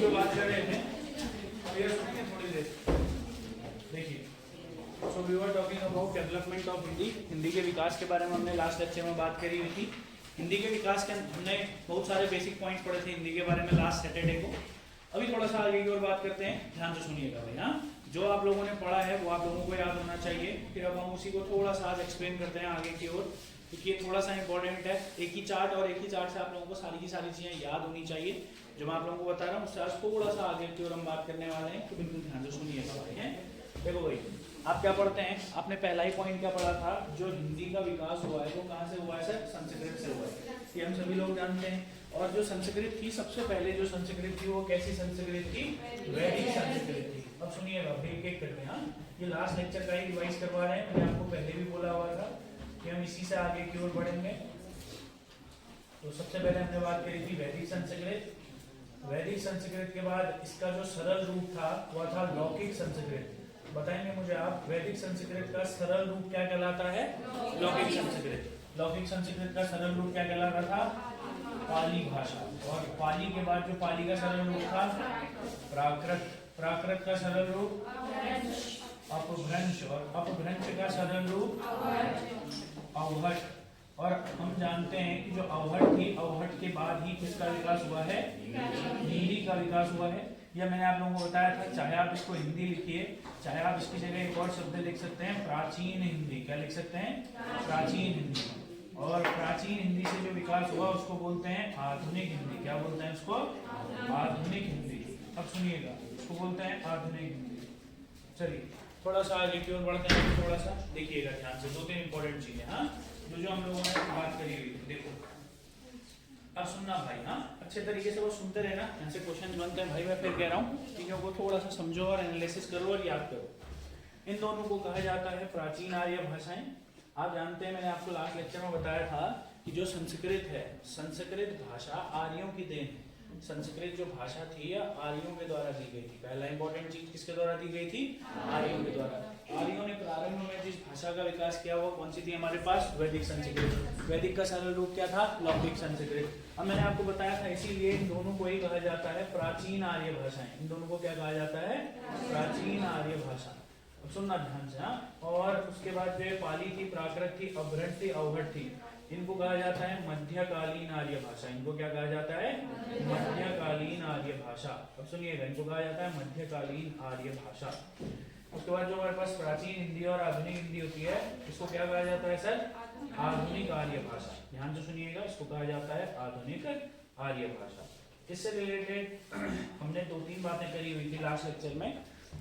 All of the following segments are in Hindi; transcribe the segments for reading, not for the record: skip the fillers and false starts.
पे बात कर रहे थे, अब ये सुनेंगे थोड़ी देर। देखिए, so we were talking about development of Hindi. Hindi के विकास के बारे में हमने लास्ट लेक्चर में बात करी हुई थी। हिंदी के विकास के हमने बहुत सारे बेसिक पॉइंट्स पढ़े थे हिंदी के बारे में लास्ट सैटरडे को। अभी थोड़ा सा आगे की ओर बात करते हैं, ध्यान से सुनिएगा भाई। हाँ, जो आप लोगों ने पढ़ा है वो आप लोगों को याद होना चाहिए। फिर अब हम उसी को थोड़ा सा आज एक्सप्लेन करते हैं आगे की ओर, क्योंकि ये थोड़ा सा इंपॉर्टेंट है। एक ही चार्ट और एक ही चार्ट से आप लोगों को सारी की सारी चीजें याद होनी चाहिए। जो मैं आप लोगों को बता रहा हूँ उससे आज थोड़ा सा आगे की ओर हम बात करने वाले हैं, तो बिल्कुल ध्यान से सुनिएगा भाई। है, देखो भाई, आप क्या पढ़ते हैं, आपने पहला ही पॉइंट क्या पढ़ा था, जो हिंदी का विकास हुआ है वो कहाँ से हुआ है सर? संस्कृत से हुआ है, ये हम सभी लोग जानते हैं। और जो संस्कृत थी, सबसे पहले जो संस्कृत थी वो कैसी संस्कृत थी? वैदिक संस्कृत थी। अब सुनिएगा भाई, एक एक करते हैं। हाँ, ये लास्ट लेक्चर का ही रिवाइज करवा रहे हैं, मैंने आपको पहले भी बोला हुआ था कि हम इसी से आगे की ओर बढ़ेंगे। तो सबसे पहले हमने बात करी थी वैदिक संस्कृत। वैदिक संस्कृत के बाद इसका जो सरल रूप था वह था लौकिक संस्कृत। बताएंगे मुझे आप, वैदिक संस्कृत का सरल रूप क्या कहलाता है? लौकिक संस्कृत। लौकिक संस्कृत का सरल रूप क्या कहलाता था? पाली भाषा। और पाली के बाद जो पाली का सरल रूप था प्राकृत। प्राकृत का सरल रूप अपभ्रंश, और अपभ्रंश का सरल रूप अवहट। और हम जानते हैं कि जो अवहट थी, अवहट के बाद ही किसका विकास हुआ है? हिंदी का विकास हुआ है। यह मैंने आप लोगों को बताया था। चाहे आप इसको हिंदी लिखिए, चाहे आप इसकी जगह एक और शब्द लिख सकते हैं, प्राचीन हिंदी। क्या लिख सकते हैं? प्राचीन हिंदी। और प्राचीन हिंदी से जो विकास हुआ उसको बोलते हैं आधुनिक हिंदी। क्या बोलते हैं उसको? आधुनिक हिंदी। अब सुनिएगा, इसको बोलते हैं आधुनिक हिंदी। चलिए थोड़ा सा आगे की ओर बढ़ते हैं, थोड़ा सा देखिएगा ध्यान से, दो तीन इंपॉर्टेंट चीजें। हाँ, जो हम लोगों ने बात करी हुई थी, देखो अब सुनना भाई। हाँ, अच्छे तरीके से वो सुनते रहना, यहाँ से क्वेश्चन बनते हैं भाई। मैं फिर कह रहा हूँ, चीजों को थोड़ा सा समझो और एनालिसिस करो और याद करो। इन दोनों को कहा जाता है प्राचीन आर्य भाषाएं। आप जानते हैं, मैंने आपको लास्ट लेक्चर में बताया था कि जो संस्कृत है, संस्कृत भाषा आर्यों की देन है। संस्कृत जो भाषा थी यह आर्यों के द्वारा दी गई थी। पहला इंपॉर्टेंट चीज किसके द्वारा दी गई थी? आर्यों के द्वारा। आर्यों ने प्रारंभ में जिस भाषा का विकास किया वो कौन सी थी हमारे पास? वैदिक संस्कृत। वैदिक का सरल रूप क्या था? लौकिक संस्कृत। अब मैंने आपको बताया था, इसीलिए इन दोनों को ही कहा जाता है प्राचीन आर्य भाषाएं। इन दोनों को क्या कहा जाता है? प्राचीन आर्य भाषा। अब सुनना ध्यान से। हाँ, और उसके बाद जो पाली थी, प्राकृत थी, अपभ्रंश थी, अवहट थी, इनको कहा जाता है मध्यकालीन आर्य भाषा। इनको क्या कहा जाता है? मध्यकालीन आर्य भाषा। अब सुनिएगा, इनको कहा जाता है मध्यकालीन आर्य भाषा। उसके बाद जो हमारे पास प्राचीन हिंदी और आधुनिक हिंदी होती है, इसको क्या कहा जाता है सर? आधुनिक आर्य भाषा। ध्यान से सुनिएगा, इसको कहा जाता है आधुनिक आर्य भाषा। इससे रिलेटेड हमने दो तीन बातें करी हुई थी लास्ट लेक्चर में।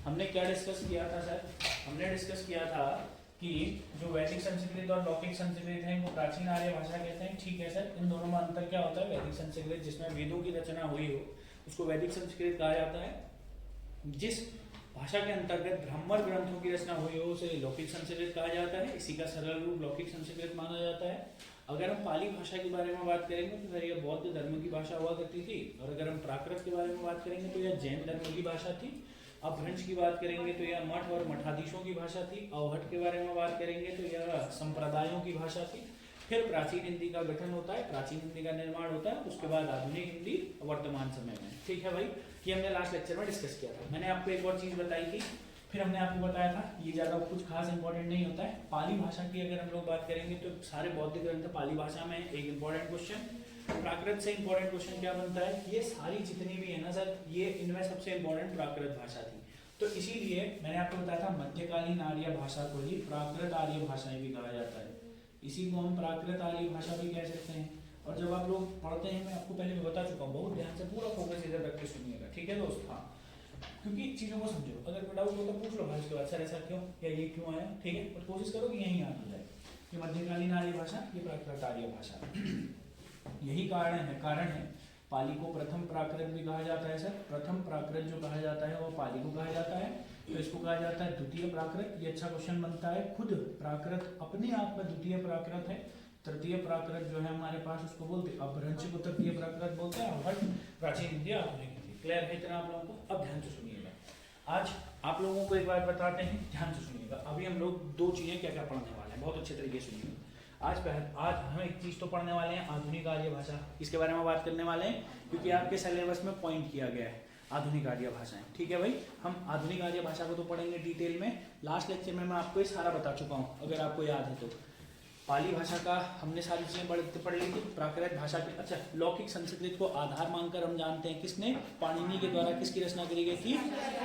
हमने क्या डिस्कस किया था सर? हमने डिस्कस किया था कि जो वैदिक संस्कृत और लौकिक संस्कृत है इनको प्राचीन आर्य भाषा कहते हैं। ठीक है सर, इन दोनों में अंतर क्या होता है? वैदिक संस्कृत जिसमें वेदों की रचना हुई हो उसको वैदिक संस्कृत कहा जाता है। जिस भाषा के अंतर्गत ब्राह्मण ग्रंथों की रचना हुई हो उसे लौकिक संस्कृत कहा जाता है। इसी का सरल रूप लौकिक संस्कृत माना जाता है। अगर हम पाली भाषा के बारे में बात करेंगे तो सर यह बौद्ध धर्म की भाषा हुआ करती थी। और अगर हम प्राकृत के बारे में बात करेंगे तो यह जैन धर्म की भाषा थी। अपभ्रंश की बात करेंगे तो यह मठ और मठाधीशों की भाषा थी। अवहट के बारे में बात करेंगे तो यह संप्रदायों की भाषा थी। फिर प्राचीन हिंदी का गठन होता है, प्राचीन हिंदी का निर्माण होता है, उसके बाद आधुनिक हिंदी वर्तमान समय में। ठीक है भाई, ये हमने लास्ट लेक्चर में डिस्कस किया था। मैंने आपको एक और चीज बताई थी, फिर हमने आपको बताया था, ये ज्यादा कुछ खास इंपॉर्टेंट नहीं होता है। पाली भाषा की अगर हम लोग बात करेंगे तो सारे बौद्ध ग्रंथ पाली भाषा में। एक इंपॉर्टेंट क्वेश्चन प्राकृत से इंपॉर्टेंट क्वेश्चन क्या बनता है? ये सारी जितनी भी है ना सर, ये इनमें सबसे इंपॉर्टेंट प्राकृत भाषा थी। तो इसीलिए मैंने आपको बताया था मध्यकालीन आर्य भाषा को ही प्राकृत आर्य भाषाएं भी कहा जाता है। इसी को हम प्राकृत आर्य भाषा भी कह सकते हैं। और जब आप लोग पढ़ते हैं, मैं आपको पहले भी बता चुका हूँ, बहुत ध्यान से पूरा फोकस इधर रख के सुनिएगा। ठीक है दोस्त? हाँ, क्योंकि चीजों को समझो। अगर कोई डाउट हो तो पूछ लो भाई उसके बाद, सर ऐसा क्यों या ये क्यों आया? ठीक है, और कोशिश करो कि यही याद हो जाए कि मध्यकालीन आर्य भाषा, ये प्राकृत आर्य भाषा। यही कारण है पाली को प्रथम प्राकृत भी कहा जाता है सर। प्रथम प्राकृत जो कहा जाता है वो पाली को कहा जाता है, तो इसको कहा जाता है द्वितीय प्राकृत। ये अच्छा क्वेश्चन बनता है। खुद प्राकृत अपने आप में द्वितीय प्राकृत है। तृतीय प्राकृत जो है हमारे पास उसको बोलते हैं अपभ्रंश को तृतीय प्राकृत बोलते हैं। अवहट प्राचीन हिंदी, आधुनिक हिंदी। क्लियर है इतना आप लोगों को? अब ध्यान से सुनिएगा, आज आप लोगों को एक बात बताते हैं, ध्यान से सुनिएगा। अभी हम लोग दो चीजें क्या क्या पढ़ने वाले हैं, बहुत अच्छे तरीके से सुनिएगा। आज हम एक चीज तो पढ़ने वाले हैं, आधुनिक आर्य भाषा। इसके बारे में बात करने वाले हैं क्योंकि आपके सिलेबस में पॉइंट किया गया है। आधुनिक आर्य भाषाएं। ठीक है भाई, हम आधुनिक आर्य भाषा को तो पढ़ेंगे डिटेल में। लास्ट लेक्चर में मैं आपको ये सारा बता चुका हूँ, अगर आपको याद है तो। पाली भाषा का हमने सारी चीजें पढ़ ली थी। प्राकृत भाषा के, अच्छा, लौकिक संस्कृत को आधार मानकर हम जानते हैं किसने, पाणिनि के द्वारा किसकी रचना करी गई थी,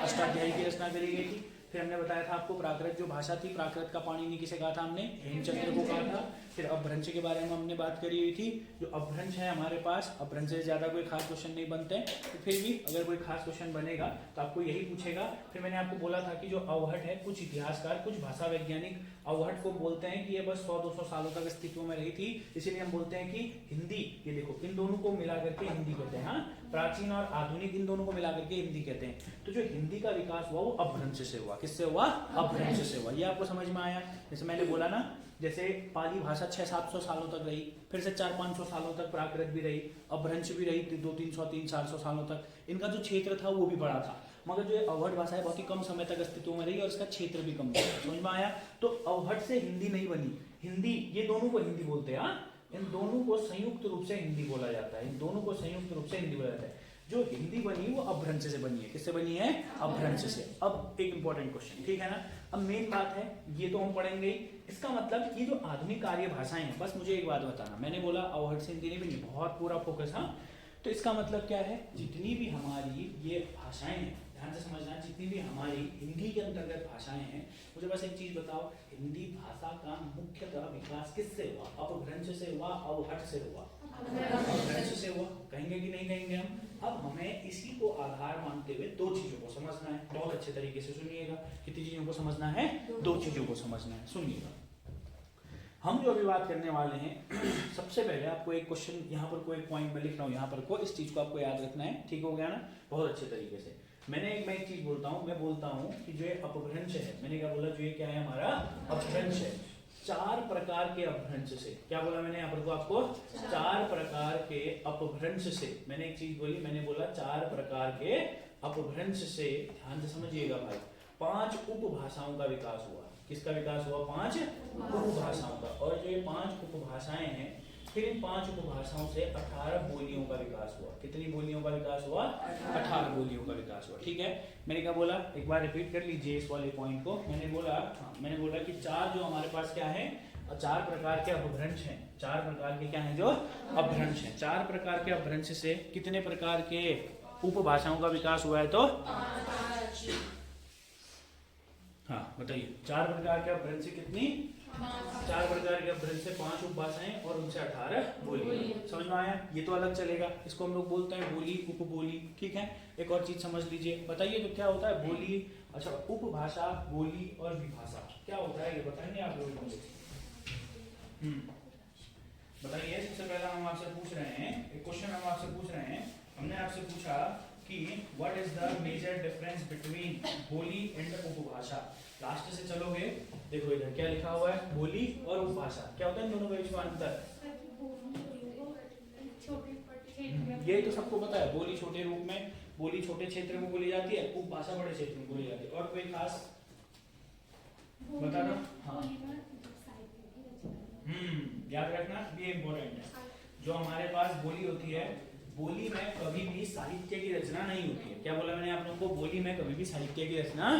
अष्टाध्यायी की रचना करी गई थी। फिर हमने बताया था आपको प्राकृत जो भाषा थी, प्राकृत का पाणिनि किसे कहा था हमने, हेमचंद्र को कहा था। फिर अपभ्रंश के बारे में हमने बात करी हुई थी। जो अपभ्रंश है हमारे पास, अपभ्रंश से ज्यादा कोई खास क्वेश्चन नहीं बनते हैं, तो फिर भी अगर कोई खास क्वेश्चन बनेगा तो आपको यही पूछेगा। फिर मैंने आपको बोला था कि जो अवहट है, कुछ इतिहासकार, कुछ भाषा वैज्ञानिक अवहट को बोलते हैं कि ये बस 100-200 सालों तक अस्तित्व में रही थी, इसीलिए हम बोलते हैं कि हिंदी, ये देखो इन दोनों को मिला करके हिंदी कहते हैं। हाँ, प्राचीन और आधुनिक इन दोनों को मिला करके हिंदी कहते हैं। तो जो हिंदी का विकास हुआ वो अपभ्रंश से हुआ। किससे हुआ, अपभ्रंश से हुआ। ये आपको समझ में आया। जैसे मैंने बोला ना, जैसे पाली भाषा 600-700 सालों तक रही, फिर से 400-500 सालों तक प्राकृत भी रही, अपभ्रंश भी रही 200-300-300-400 सालों तक। इनका जो क्षेत्र था वो भी बड़ा था, मगर जो अवहट भाषा है बहुत ही कम समय तक अस्तित्व में रही और इसका क्षेत्र भी कम था। समझ में आया। तो अवहट से हिंदी नहीं बनी, हिंदी, ये दोनों को हिंदी बोलते हैं। इन दोनों को संयुक्त रूप से हिंदी बोला जाता है, इन दोनों को संयुक्त रूप से हिंदी बोला जाता है। जो हिंदी बनी वो अपभ्रंश से बनी है। किससे बनी है, अपभ्रंश से। अब एक इंपॉर्टेंट क्वेश्चन, ठीक है ना। अब मेन बात है, ये तो हम पढ़ेंगे ही, इसका मतलब ये जो आधुनिक आर्य भाषाएं हैं, बस मुझे एक बात बताना, मैंने बोला अवहट से हिंदी नहीं बनी, बहुत पूरा फोकस। हाँ, तो इसका मतलब क्या है, जितनी भी हमारी ये भाषाएं हैं, ध्यान से समझना, जितनी भी हमारी हिंदी के अंतर्गत भाषाएं हैं, मुझे बस एक चीज बताओ, हिंदी भाषा का मुख्यतः विकास किससे हुआ, अपभ्रंश से हुआ, अवहट से हुआ, अपभ्रंश से हुआ। कहेंगे कि नहीं कहेंगे हम। अब हमें इसी को आधार मानते हुए दो चीजों को समझना है। बहुत अच्छे तरीके से सुनिएगा। कितनी चीजों को समझना है, दो चीजों को समझना है। सुनिएगा, हम जो अभी बात करने वाले हैं, सबसे पहले आपको एक क्वेश्चन, यहाँ पर कोई पॉइंट में लिख रहा हूँ, यहाँ पर को, इस चीज को आपको याद रखना है। ठीक हो गया ना, बहुत अच्छे तरीके से। मैं एक चीज बोलता हूँ, मैं बोलता हूँ कि जो ये अपभ्रंश है, मैंने क्या बोला, जो ये क्या है हमारा अपभ्रंश है, 4 प्रकार के अपभ्रंश से। क्या बोला मैंने यहाँ पर को आपको, 4 प्रकार के अपभ्रंश से। मैंने एक चीज बोली, मैंने बोला 4 प्रकार के अपभ्रंश से। ध्यान से समझिएगा भाई, 5 उपभाषाओं का विकास हुआ। किसका विकास हुआ, 5 उपभाषाओं का। और जो ये 5 उपभाषाएं हैं, फिर इन 5 उपभाषाओं से 18 बोलियों का विकास हुआ। कितनी बोलियों का विकास हुआ, 18 बोलियों का विकास हुआ। ठीक है, मैंने क्या बोला, एक बार रिपीट कर लीजिए इस वाले पॉइंट को। मैंने बोला कि 4 जो हमारे पास क्या है, 4 प्रकार के अपभ्रंश हैं। 4 प्रकार के क्या हैं, जो अपभ्रंश हैं। 4 प्रकार के अपभ्रंश से कितने प्रकार के उपभाषाओं का विकास हुआ है, तो हाँ बताइए, 4 प्रकार के अपभ्रंश से कितनी, 4 प्रकार के अपभ्रंश से 5 उपभाषाएं और उनसे 18 बोली। समझ में आया। ये तो अलग चलेगा, इसको हम लोग बोलते हैं बोली, उपबोली। ठीक है, एक और चीज समझ लीजिए, बताइए तो क्या होता है बोली, अच्छा उपभाषा, बोली और विभाषा क्या होता है, ये बताएंगे आप लोग मुझे। बताइए। सबसे पहला हम आपसे पूछ रहे हैं, एक क्वेश्चन हम आपसे पूछ रहे हैं। हमने आपसे पूछा कि what is the major difference between बोली एंड उपभाषा। लास्ट से चलोगे, देखो इधर क्या लिखा हुआ है, बोली और उपभाषा। क्या होता है इन दोनों के बीच में अंतर, ये तो सबको पता है। बोली छोटे रूप में, बोली छोटे क्षेत्र में बोली जाती है, उपभाषा बड़े क्षेत्र में बोली जाती है। और कोई खास बताना। हाँ, याद रखना, ये इम्पोर्टेंट है। जो हमारे पास बोली होती है, बोली में कभी भी साहित्य की रचना नहीं होती है। क्या बोला मैंने आप लोगों को, बोली में कभी भी साहित्य की रचना।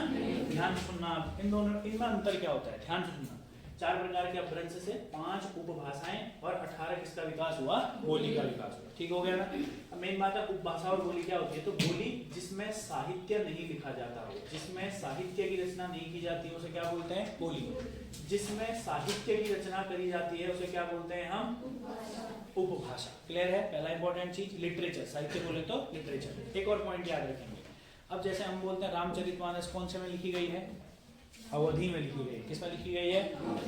ध्यान से सुनना, इन दोनों, इनमें अंतर क्या होता है, ध्यान से सुनना। 4 प्रकार के अपभ्रंश से 5 उपभाषाएं और 18 किसका विकास हुआ, बोली का विकास हुआ। ठीक हो गया ना। अब मेन बात है, उपभाषा और बोली क्या होती है, तो बोली जिसमें साहित्य नहीं लिखा जाता हो, जिसमें साहित्य की रचना नहीं की जाती है, उसे क्या बोलते हैं, बोली। जिसमें साहित्य की रचना करी जाती है उसे क्या बोलते हैं हम, उपभाषा। क्लियर है। पहला इंपॉर्टेंट चीज लिटरेचर, साहित्य बोले तो लिटरेचर। एक और पॉइंट याद रखेंगे। अब जैसे हम बोलते हैं रामचरितमानस कौन से में लिखी गई है, अवधि में लिखी गई है। किस में लिखी गई है,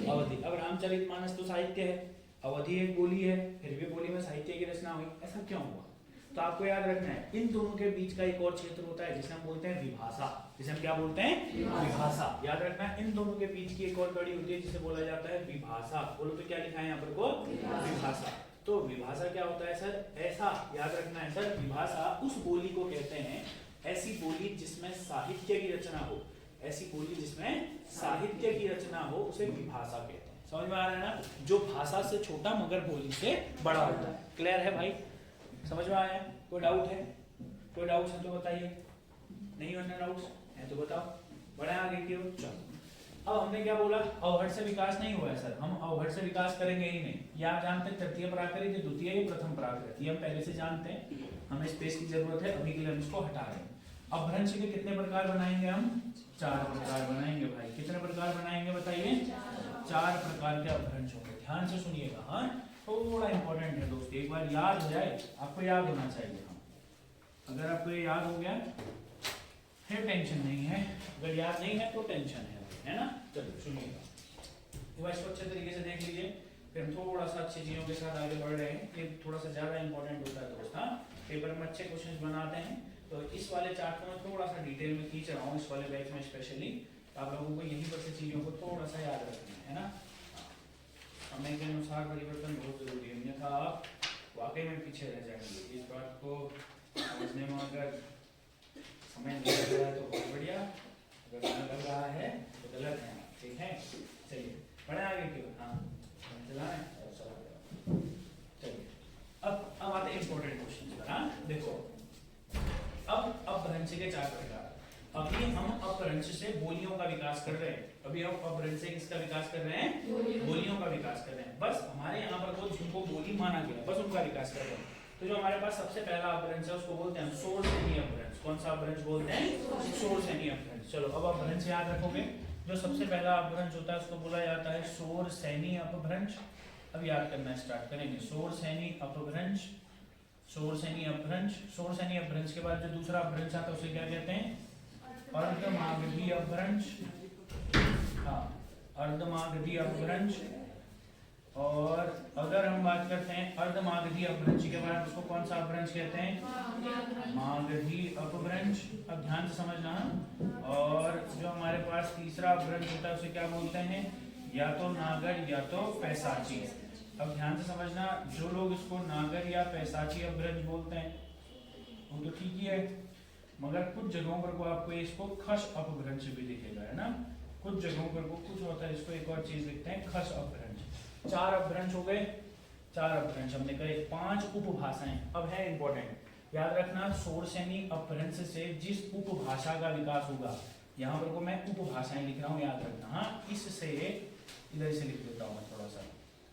अवधि। अब रामचरितमानस तो साहित्य है, अवधि एक बोली है, फिर भी बोली में साहित्य की रचना हुई, ऐसा क्यों हुआ। तो आपको याद रखना है, इन दोनों के बीच का एक और क्षेत्र होता है जिसे हम बोलते हैं विभाषा। जिसे हम क्या बोलते हैं, विभाषा। याद रखना है, इन दोनों के बीच की एक और कड़ी होती है जिसे बोला जाता है विभाषा। बोलो तो क्या लिखा है यहाँ पर को, विभाषा। तो विभाषा क्या होता है सर, ऐसा याद रखना है सर, विभाषा उस बोली को कहते हैं, ऐसी बोली जिसमें साहित्य की रचना हो, ऐसी बोली जिसमें साहित्य की रचना हो उसे विभाषा कहते हैं। समझ में आ रहा है ना, जो भाषा से छोटा मगर बोली से बड़ा होता है। क्लियर है भाई, समझ में आया। कोई डाउट है, कोई डाउट है तो बताइए। नहीं होना डाउट्स है तो बताओ, बढ़े आगे की ओर। चलो अब हमने क्या बोला, अवहट से विकास नहीं हुआ है सर, हम अवहट से विकास करेंगे ही नहीं। ये आप जानते हैं तृतीय प्राकृत, द्वितीय या प्रथम प्राकृत, ये हम पहले से जानते हैं, हमें स्पेस की जरूरत है, अभी के लिए हम इसको हटा रहे हैं। अपभ्रंश के कितने प्रकार बनाएंगे हम, 4 प्रकार बनाएंगे भाई। कितने प्रकार बनाएंगे बताइए, 4 प्रकार के अपभ्रंश होंगे। ध्यान से सुनिएगा, हाँ थोड़ा इंपॉर्टेंट है दोस्त, एक बार याद हो जाए, आपको याद होना चाहिए। हम अगर आपको ये याद हो गया फिर टेंशन नहीं है, अगर याद नहीं है तो टेंशन है ना। चलिए सुनिएगा, इसको अच्छे तरीके से देख लीजिए, फिर हम थोड़ा सा अच्छी चीजों के साथ आगे बढ़ रहे हैं। ये थोड़ा सा ज्यादा इंपॉर्टेंट होता है दोस्त, हाँ पेपर में अच्छे क्वेश्चंस बनाते हैं। तो इस वाले चार्ट को मैं थोड़ा सा डिटेल में खींच रहा हूँ, इस वाले बैच में स्पेशली, आप लोगों को यहीं पर से चीजों को थोड़ा सा याद रखना है ना। समय के अनुसार परिवर्तन बहुत जरूरी है, अन्यथा आप वाकई में पीछे रह जाएंगे। इस बात को समझने में अगर समय नहीं लग रहा है तो बहुत बढ़िया, अगर समय लग रहा है तो गलत है, ठीक है। चलिए बढ़े आगे क्यों, हाँ चलाएं, चलिए अब आते हैं इंपॉर्टेंट क्वेश्चन पर। हाँ देखो, अब अपभ्रंश के 4 प्रकार। अभी हम अपभ्रंश से बोलियों का विकास कर रहे हैं, अभी हम अपभ्रंश से किसका विकास कर रहे हैं, बोलियों का विकास कर रहे हैं। बस हमारे यहाँ पर वो जिनको बोली माना गया बस उनका विकास कर रहे हैं। तो जो हमारे पास सबसे पहला अपभ्रंश है उसको बोलते हैं शोर सैनी अपभ्रंश। कौन सा अपभ्रंश बोलते हैं, शोर सैनी अपभ्रंश। चलो अब अपभ्रंश याद रखोगे, जो सबसे पहला अपभ्रंश होता है उसको बोला जाता है शोर सैनी अपभ्रंश। अब याद करना स्टार्ट करेंगे, शोर सैनी अपभ्रंश, शोर सैनी अपभ्रंश। शोर सैनी अपभ्रंश के बाद जो दूसरा अपभ्रंश आता है उसे क्या कहते हैं, अर्धमागधी अपभ्रंश। हाँ अर्धमागधी अपभ्रंश। और अगर हम बात करते हैं अर्धमागधी अपभ्रंश के बाद उसको कौन सा अपभ्रंश कहते हैं, मागधी अपभ्रंश। अब ध्यान से समझना। और जो हमारे पास तीसरा अपभ्रंश होता है उसे क्या बोलते हैं, या तो नागर या तो पैसाची। अब ध्यान से समझना, जो लोग इसको नागर या पैसाची अपभ्रंश बोलते हैं वो तो ठीक ही है, मगर कुछ जगहों पर को आपको इसको खश अपभ्रंश भी दिखेगा, है ना। कुछ जगहों पर को कुछ होता है इसको एक और चीज लिखते हैं, खश अपभ्रंश। 4 अपभ्रंश हो गए, 4 अपभ्रंश हमने कहे, 5 उपभाषाएं। अब है इंपॉर्टेंट, याद रखना शोर सैनी अपभ्रंश से जिस उपभाषा का विकास होगा, यहाँ पर को मैं उपभाषाएं लिख रहा हूँ, याद रखना। हाँ इससे इधर से लिख देता हूँ मैं थोड़ा सा,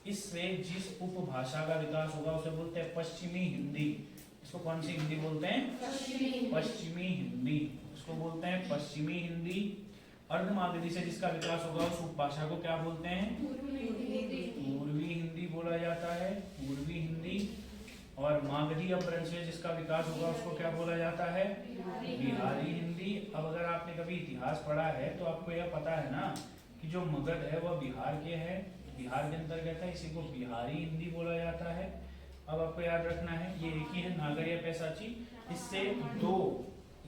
इससे जिस उपभाषा का विकास होगा उसे बोलते हैं पश्चिमी हिंदी। इसको कौन सी हिंदी बोलते हैं, पश्चिमी हिंदी, इसको बोलते हैं पश्चिमी हिंदी। अर्धमागधी से जिसका विकास होगा उस उपभाषा को क्या बोलते हैं, पूर्वी हिंदी बोला जाता है, पूर्वी हिंदी। और मागधी अपभ्रंश से जिसका विकास होगा उसको क्या बोला जाता है, बिहारी हिंदी। अब अगर आपने कभी इतिहास पढ़ा है तो आपको यह पता है ना कि जो मगध है वह बिहार के है, बिहार के अंतर्गत है, इसी को बिहारी हिंदी बोला जाता है। अब आपको याद रखना है ये एक ही है, नागर या पैसाची। इससे 2,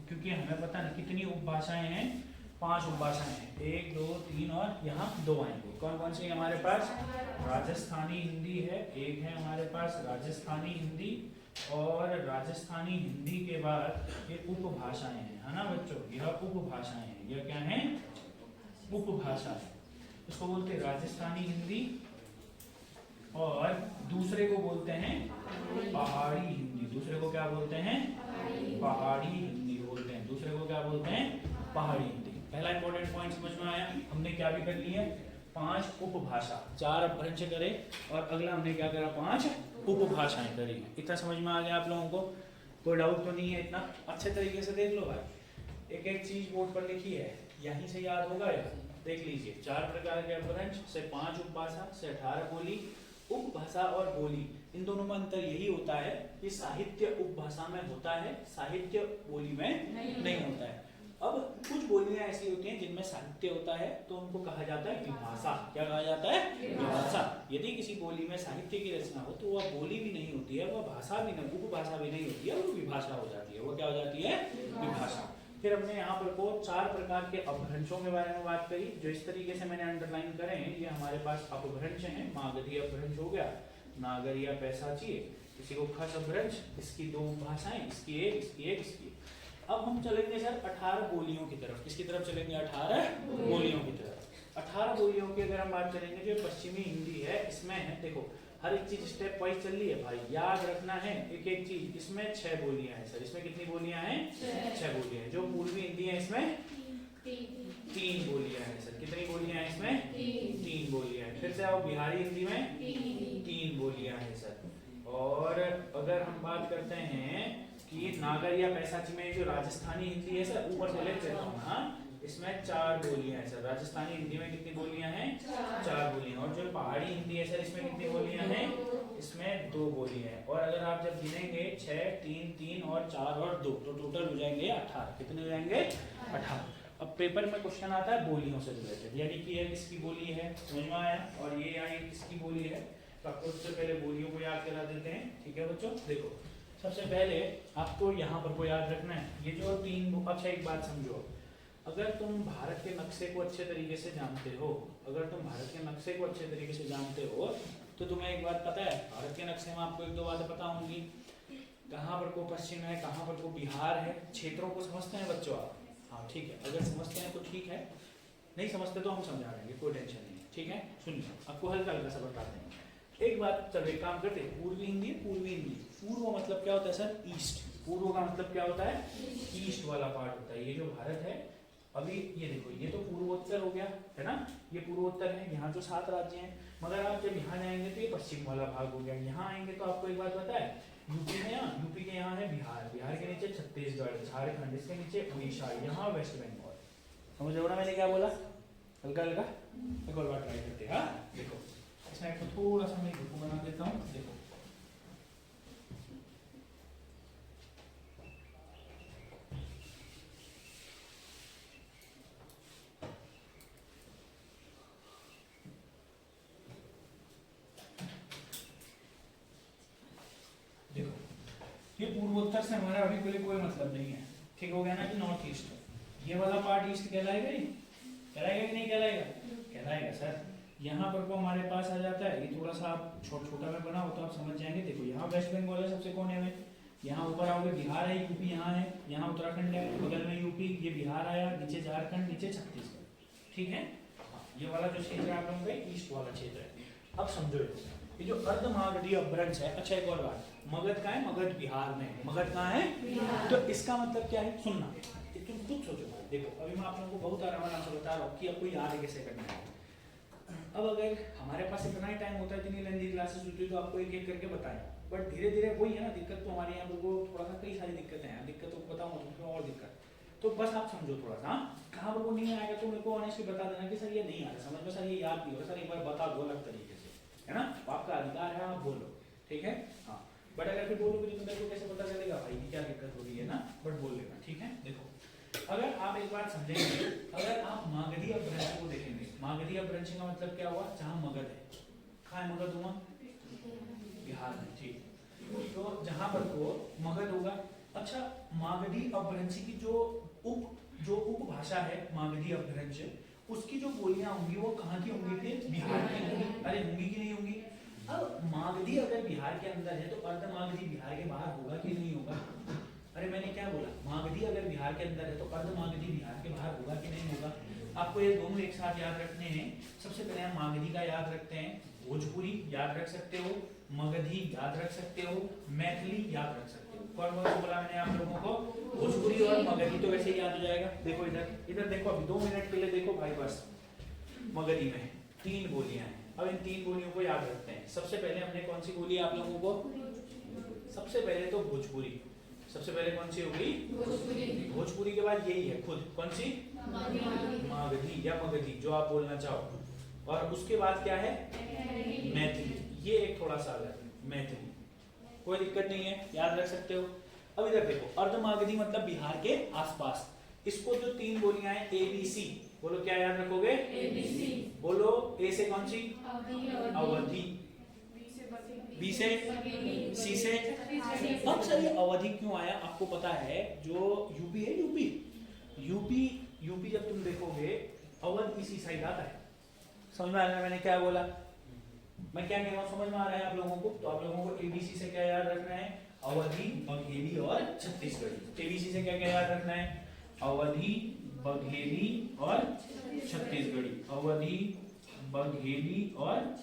क्योंकि हमें पता नहीं कितनी उपभाषाएं हैं, 5 उपभाषाएं हैं, 1 2 3 और यहाँ 2 आएंगे। कौन कौन सी हमारे पास, राजस्थानी हिंदी है, एक है हमारे पास राजस्थानी हिंदी। और राजस्थानी हिंदी के बाद ये उपभाषाएं हैं, है ना बच्चों, यह उपभाषाएं हैं, यह क्या है, उपभाषा है। इसको बोलते हैं राजस्थानी हिंदी। और दूसरे को बोलते हैं पहाड़ी हिंदी, दूसरे को क्या बोलते हैं, पहाड़ी हिंदी बोलते हैं, दूसरे को क्या बोलते हैं, पहाड़ी हिंदी। पहला इंपॉर्टेंट पॉइंट समझ में आया, हमने क्या भी कर लिया, 5 उपभाषा, 4 अपभ्रंश करे, और अगला हमने क्या करा, 5 उपभाषाएं करी। इतना समझ में आ गया आप लोगों को, कोई डाउट तो नहीं है, इतना अच्छे तरीके से देख लो भाई। एक एक चीज बोर्ड पर लिखी है, यहीं से याद होगा यार, देख लीजिए। 4 प्रकार के अपभ्रंश से 5 उपभाषा से 18 बोली। उपभाषा और बोली इन दोनों में अंतर यही होता है कि साहित्य उपभाषा में होता है, साहित्य बोली में नहीं होता है। अब कुछ बोलियां ऐसी होती हैं जिनमें साहित्य होता है तो उनको कहा जाता है विभाषा। क्या कहा जाता है, विभाषा। यदि किसी बोली में साहित्य की रचना हो तो वह बोली भी नहीं होती है, वह भाषा भी नहीं, उपभाषा भी नहीं होती है, वो विभाषा हो जाती है। वो क्या हो जाती है, विभाषा। फिर हमने यहाँ पर को 4 प्रकार के अपभ्रंशों के बारे में बात करी, जो इस तरीके से मैंने अंडरलाइन करे हैं। ये हमारे पास अपभ्रंश हैं, मागधी अपभ्रंश हो गया, नागर या पैसाची, किसी को खस अपभ्रंश, इसकी 2 भाषाएं, इसकी एक, इसकी एक, इसकी। अब हम चलेंगे सर 18 बोलियों की तरफ। किसकी तरफ चलेंगे, 18 बोलियों की तरफ। 18 बोलियों की अगर हम बात करेंगे, जो पश्चिमी हिंदी है इसमें है, देखो हर एक चीज स्टेप वाइज चल रही है भाई, याद रखना है एक एक चीज। इसमें 6 बोलियां हैं सर, इसमें कितनी बोलियां हैं? 6 बोलियां हैं। जो पूर्वी हिंदी है इसमें 3 बोलियां हैं सर। कितनी बोलियां हैं इसमें? 3 बोलियां हैं। फिर से आओ, बिहारी हिंदी में 3 बोलियां हैं सर। और अगर हम बात करते हैं कि नागर या पैसाची में जो राजस्थानी हिंदी है सर, ऊपर से ले चलता हूँ, हाँ, इसमें 4 बोलियां हैं सर। राजस्थानी हिंदी में कितनी बोलियां हैं? 4 बोलियां। और जो पहाड़ी हिंदी है सर, इसमें कितनी बोलियां हैं? इसमें 2 बोलियां हैं। और अगर आप जब गिनेंगे 6, 3, 3 और 4 और 2 तो टोटल हो जाएंगे 18। कितने हो जाएंगे? 18। अब पेपर में क्वेश्चन आता है बोलियों से रिलेटेड, यानी कि ये किसकी बोली है, समझ में आया? और ये आई किसकी बोली है, तो आपको सबसे पहले बोलियों को याद करा देते हैं। ठीक है बच्चों, देखो सबसे पहले आपको यहाँ पर को याद रखना है ये जो 3। अच्छा एक बात समझो, अगर तुम भारत के नक्शे को अच्छे तरीके से जानते हो, अगर तुम भारत के नक्शे को अच्छे तरीके से जानते हो तो तुम्हें एक बात पता है, भारत के नक्शे में आपको 1-2 बातें पता होंगी। कहाँ पर को पश्चिम है, कहाँ पर को बिहार है। क्षेत्रों को समझते हैं बच्चों आप? हाँ ठीक है, अगर समझते हैं तो ठीक है, नहीं समझते तो हम समझा देंगे, कोई टेंशन नहीं है। ठीक है, सुनिए आपको हल्का हल्का सा बताते हैं। एक बात, चलो एक काम करते हैं, पूर्वी हिंदी। पूर्वी हिंदी, पूर्व मतलब क्या होता है सर? ईस्ट। पूर्व का मतलब क्या होता है? ईस्ट वाला पार्ट होता है। ये जो भारत है, अभी ये देखो, ये तो पूर्वोत्तर हो गया है ना, ये पूर्वोत्तर है। यहाँ जो 7 राज्य हैं, मगर आप जब यहाँ जाएंगे तो ये पश्चिम वाला भाग हो गया। यहाँ आएंगे तो आपको एक बात पता है, यूपी है यहाँ, यूपी के यहाँ है बिहार, बिहार के नीचे छत्तीसगढ़, झारखंड, इसके नीचे उड़ीसा, यहाँ वेस्ट बंगाल। समझ रहे हो ना मैंने क्या बोला? हल्का हल्का एक और बार ट्राई करते हैं। हाँ देखो, इसमें तो थोड़ा सा मैं ग्रुप बना देता हूँ। देखो ये पूर्वोत्तर से हमारा अभी कोई मतलब नहीं है। ठीक हो गया ना कि नॉर्थ ईस्ट। ये वाला पार्ट ईस्ट कहलाएगा ही, कहलाएगा कि नहीं कहलाएगा? कहलाएगा सर। यहाँ पर को हमारे पास आ जाता है, ये थोड़ा सा आप छोटा में बना हो तो आप समझ जाएंगे। देखो यहाँ वेस्ट बंगाल है सबसे कोने में, यहाँ ऊपर आओगे बिहार है, यूपी यहाँ है, यहाँ उत्तराखंड है, बगल में यूपी, ये बिहार आया, नीचे झारखंड, नीचे छत्तीसगढ़। ठीक है, ये वाला जो क्षेत्र है आप लोगों का ईस्ट वाला क्षेत्र है। अब समझो ये जो अर्धमागधीय अपभ्रंश है। अच्छा एक और बात, मगध का है, मगध बिहार में, मगध कहाँ है? तो इसका मतलब क्या है, सुनना, तुम खुद सोचो। देखो अभी मैं आप लोगों को बहुत आराम से बता रहा हूँ कि आपको याद कैसे करना है। अब अगर हमारे पास इतना ही टाइम होता है, इतनी लंबी क्लासेस होती है, तो आपको एक एक करके बताएं। बट धीरे धीरे वही है ना, दिक्कत तो हमारे यहाँ पर वो थोड़ा सा कई सारी दिक्कतें हैं। दिक्कतों को बताऊँ तो और दिक्कत, तो बस आप समझो थोड़ा सा। कहाँ पर वो नहीं आएगा तो मेरे को ऑनेस्टली बता देना कि सर ये नहीं आ रहा समझ में, सर ये याद नहीं हो रहा, सर एक बार बता दो अलग तरीके से, है ना? आपका अधिकार है, आप बोलो। ठीक है, हाँ। बट अगर फिर बोलोगे तो मेरे को कैसे पता चलेगा भाई क्या दिक्कत हो रही है ना? बट बोल लेना। ठीक है, देखो अगर आप एक बात समझेंगे, अगर आप मागधी अपभ्रंश को देखेंगे, मागधी अपभ्रंश का मतलब क्या हुआ? जहाँ मगध है, कहाँ है मगध हुआ? बिहार में। ठीक, तो जहाँ पर को मगध होगा। अच्छा, मागधी अपभ्रंश की जो उपभाषा है, मागधी अपभ्रंश, उसकी जो बोलियां होंगी वो कहाँ की होंगी? फिर बिहार की होंगी। अरे होंगी कि नहीं होंगी? अब मागधी अगर बिहार के अंदर है तो अर्धमागधी बिहार के बाहर होगा कि नहीं होगा? अरे मैंने क्या बोला, मागधी अगर बिहार के अंदर है तो अर्धमागधी बिहार के बाहर होगा कि नहीं होगा? आपको ये दोनों एक साथ याद रखने हैं। सबसे पहले हम मागधी का याद रखते हैं, भोजपुरी याद रख सकते हो, मगधी याद रख सकते हो, मैथिली याद रख सकते हो। कौन कौन सा बोला मैंने आप लोगों को? भोजपुरी और मगधी, तो वैसे ही याद हो जाएगा। देखो इधर देखो, अभी 2 मिनट के लिए देखो भाई, बस मगधी में 3 बोलियां हैं। अब इन 3 बोलियों को याद रखते हैं। सबसे पहले हमने कौन सी बोली आप लोगों को? सबसे पहले तो भोजपुरी। सबसे पहले कौन सी होगी? भोजपुरी। भोजपुरी के बाद यही है खुद, कौन सी? मागधी या मगधी, जो आप बोलना चाहो। और उसके बाद क्या है? मैथिली। ये एक थोड़ा सा अलग है, मैथिली, कोई दिक्कत नहीं है, याद रख सकते हो। अब इधर देखो, अर्धमागधी मतलब बिहार के आसपास। इसको जो 3 बोलियां हैं ABC, बोलो क्या याद रखोगे? ABC। बोलो ए से कौन सी? अवधि। बी से? सी से? अब सर ये अवधि क्यों आया आपको पता है? जो यूपी है, यूपी जब तुम देखोगे अवध इसी साइड आता है। समझ में आ रहा है मैंने क्या बोला? मैं क्या कह रहा हूँ समझ में आ रहा है आप लोगों को? तो आप लोगों को ABC से क्या याद रखना है? अवधि, बघेली और छत्तीसगढ़ी। ABC से क्या क्या याद रखना है? अवधि, बघेली और छत्तीसगढ़ी। अवधि, बघेली और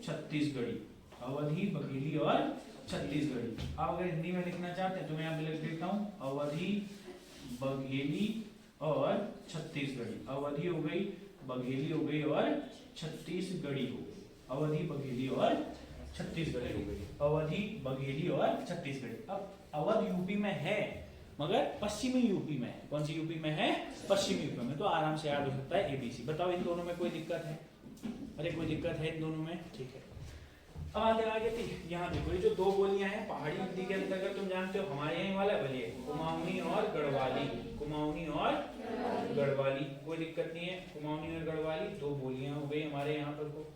छत्तीसगढ़ी। अवधी, बघेली और छत्तीसगढ़ी। आप अगर हिंदी में लिखना चाहते हैं तो मैं यहाँ पे लिख देता हूँ अवधी, बघेली और छत्तीसगढ़ी। अवधि हो गई, बघेली हो गई और छत्तीसगढ़ी हो गई। अवधि, बघेली और छत्तीसगढ़ी हो गई। अवधि, बघेली और छत्तीसगढ़ी। अब अवध यूपी में है मगर पश्चिमी यूपी में है। कौन सी यूपी में है? पश्चिमी यूपी में। तो आराम से याद हो सकता है एबीसी। बताओ इन दोनों में कोई दिक्कत है? अरे कोई दिक्कत है इन दोनों में? ठीक है। अब आगे यहाँ देखो, ये जो दो बोलियां हैं पहाड़ी हिंदी के अंतर्गत, तुम जानते हो हमारे यहाँ वाला बोलिए कुमाऊनी और गढ़वाली। कुमाऊनी और गढ़वाली, कोई दिक्कत नहीं है। कुमाऊनी और गढ़वाली दो बोलियां हो गई हमारे यहाँ पर को।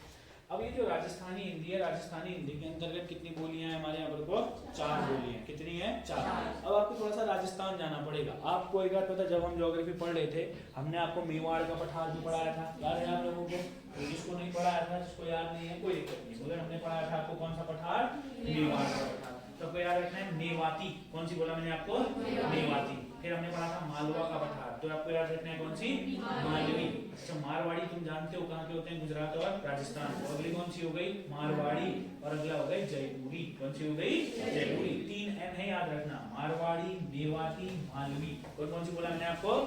अब ये जो राजस्थानी हिंदी है, राजस्थानी हिंदी के अंतर्गत कितनी बोलियां हैं हमारे यहाँ पर को? 4 बोलियां। कितनी है? 4। अब आपको थोड़ा सा राजस्थान जाना पड़ेगा। आपको एक बात पता, जब हम ज्योग्राफी पढ़ रहे थे हमने आपको मेवाड़ का पठार भी पढ़ाया था, याद है आप लोगों को? जिसको नहीं पढ़ाया था, जिसको याद नहीं है कोई दिक्कत नहीं, मगर हमने पढ़ाया था आपको कौन सा पठार? मेवाड़ का पठार। तो आपको याद रखना है मेवाती। कौन सी बोला मैंने आपको? मेवाती। फिर हमने पढ़ा था मालवा का पठार, तो आपको याद रखना है कौन सी? मालवी। अच्छा, मारवाड़ी तुम जानते हो कहाँ के होते हैं? गुजरात और राजस्थान। तो अगली कौन सी हो गई? मारवाड़ी। और अगला हो गई जयपुरी। कौन सी हो गई? जयपुरी। 3 एम है, याद रखना, मारवाड़ी, मेवाती, मालवी। और कौन सी बोला मैंने आपको?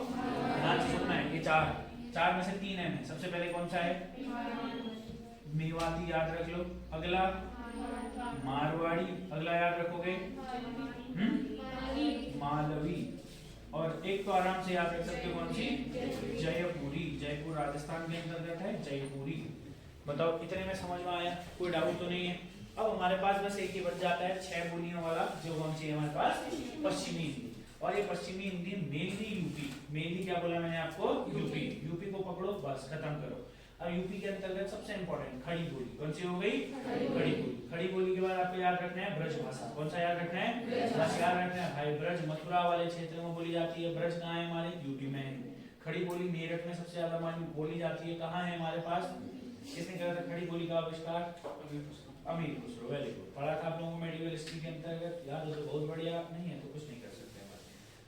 ध्यान से सुनना है, ये 4 में से 3 एम है। सबसे पहले कौन सा है? मेवाती, याद रख लो। अगला मारवाड़ी, अगला याद रखोगे मालवी। और एक तो आराम से याद रख सकते हो कौन सी? जयपुरी। जयपुर राजस्थान के अंतर्गत है, जयपुरी। बताओ इतने में समझ में आया? कोई डाउट तो नहीं है? अब हमारे पास बस एक ही बच जाता है 6 बोलियों वाला, जो कौन सी है हमारे पास? पश्चिमी हिंदी। और ये पश्चिमी हिंदी मेनली यूपी, मेनली क्या बोला मैंने आपको? यूपी। यूपी को पकड़ो, बस खत्म करो। अब यूपी के अंतर्गत सबसे इंपॉर्टेंट खड़ी बोली। कौन सी हो गई? खड़ी बोली। खड़ी बोली के बाद आपको याद रखना है ब्रज भाषा। कौन सा याद रखना है? बस याद रखना है भाई, ब्रज मथुरा वाले क्षेत्र में बोली जाती है। ब्रज कहाँ है? हमारे यूपी में है। खड़ी बोली मेरठ में सबसे ज्यादा बोली जाती है। कहाँ है हमारे पास? किसने कहा था खड़ी बोली का आविष्कार? अमीर खुसरो। Very good. पढ़ा था आप लोगों को मेडिवल हिस्ट्री के अंतर्गत, याद हो तो बहुत बढ़िया, नहीं है तो कुछ नहीं कर सकते।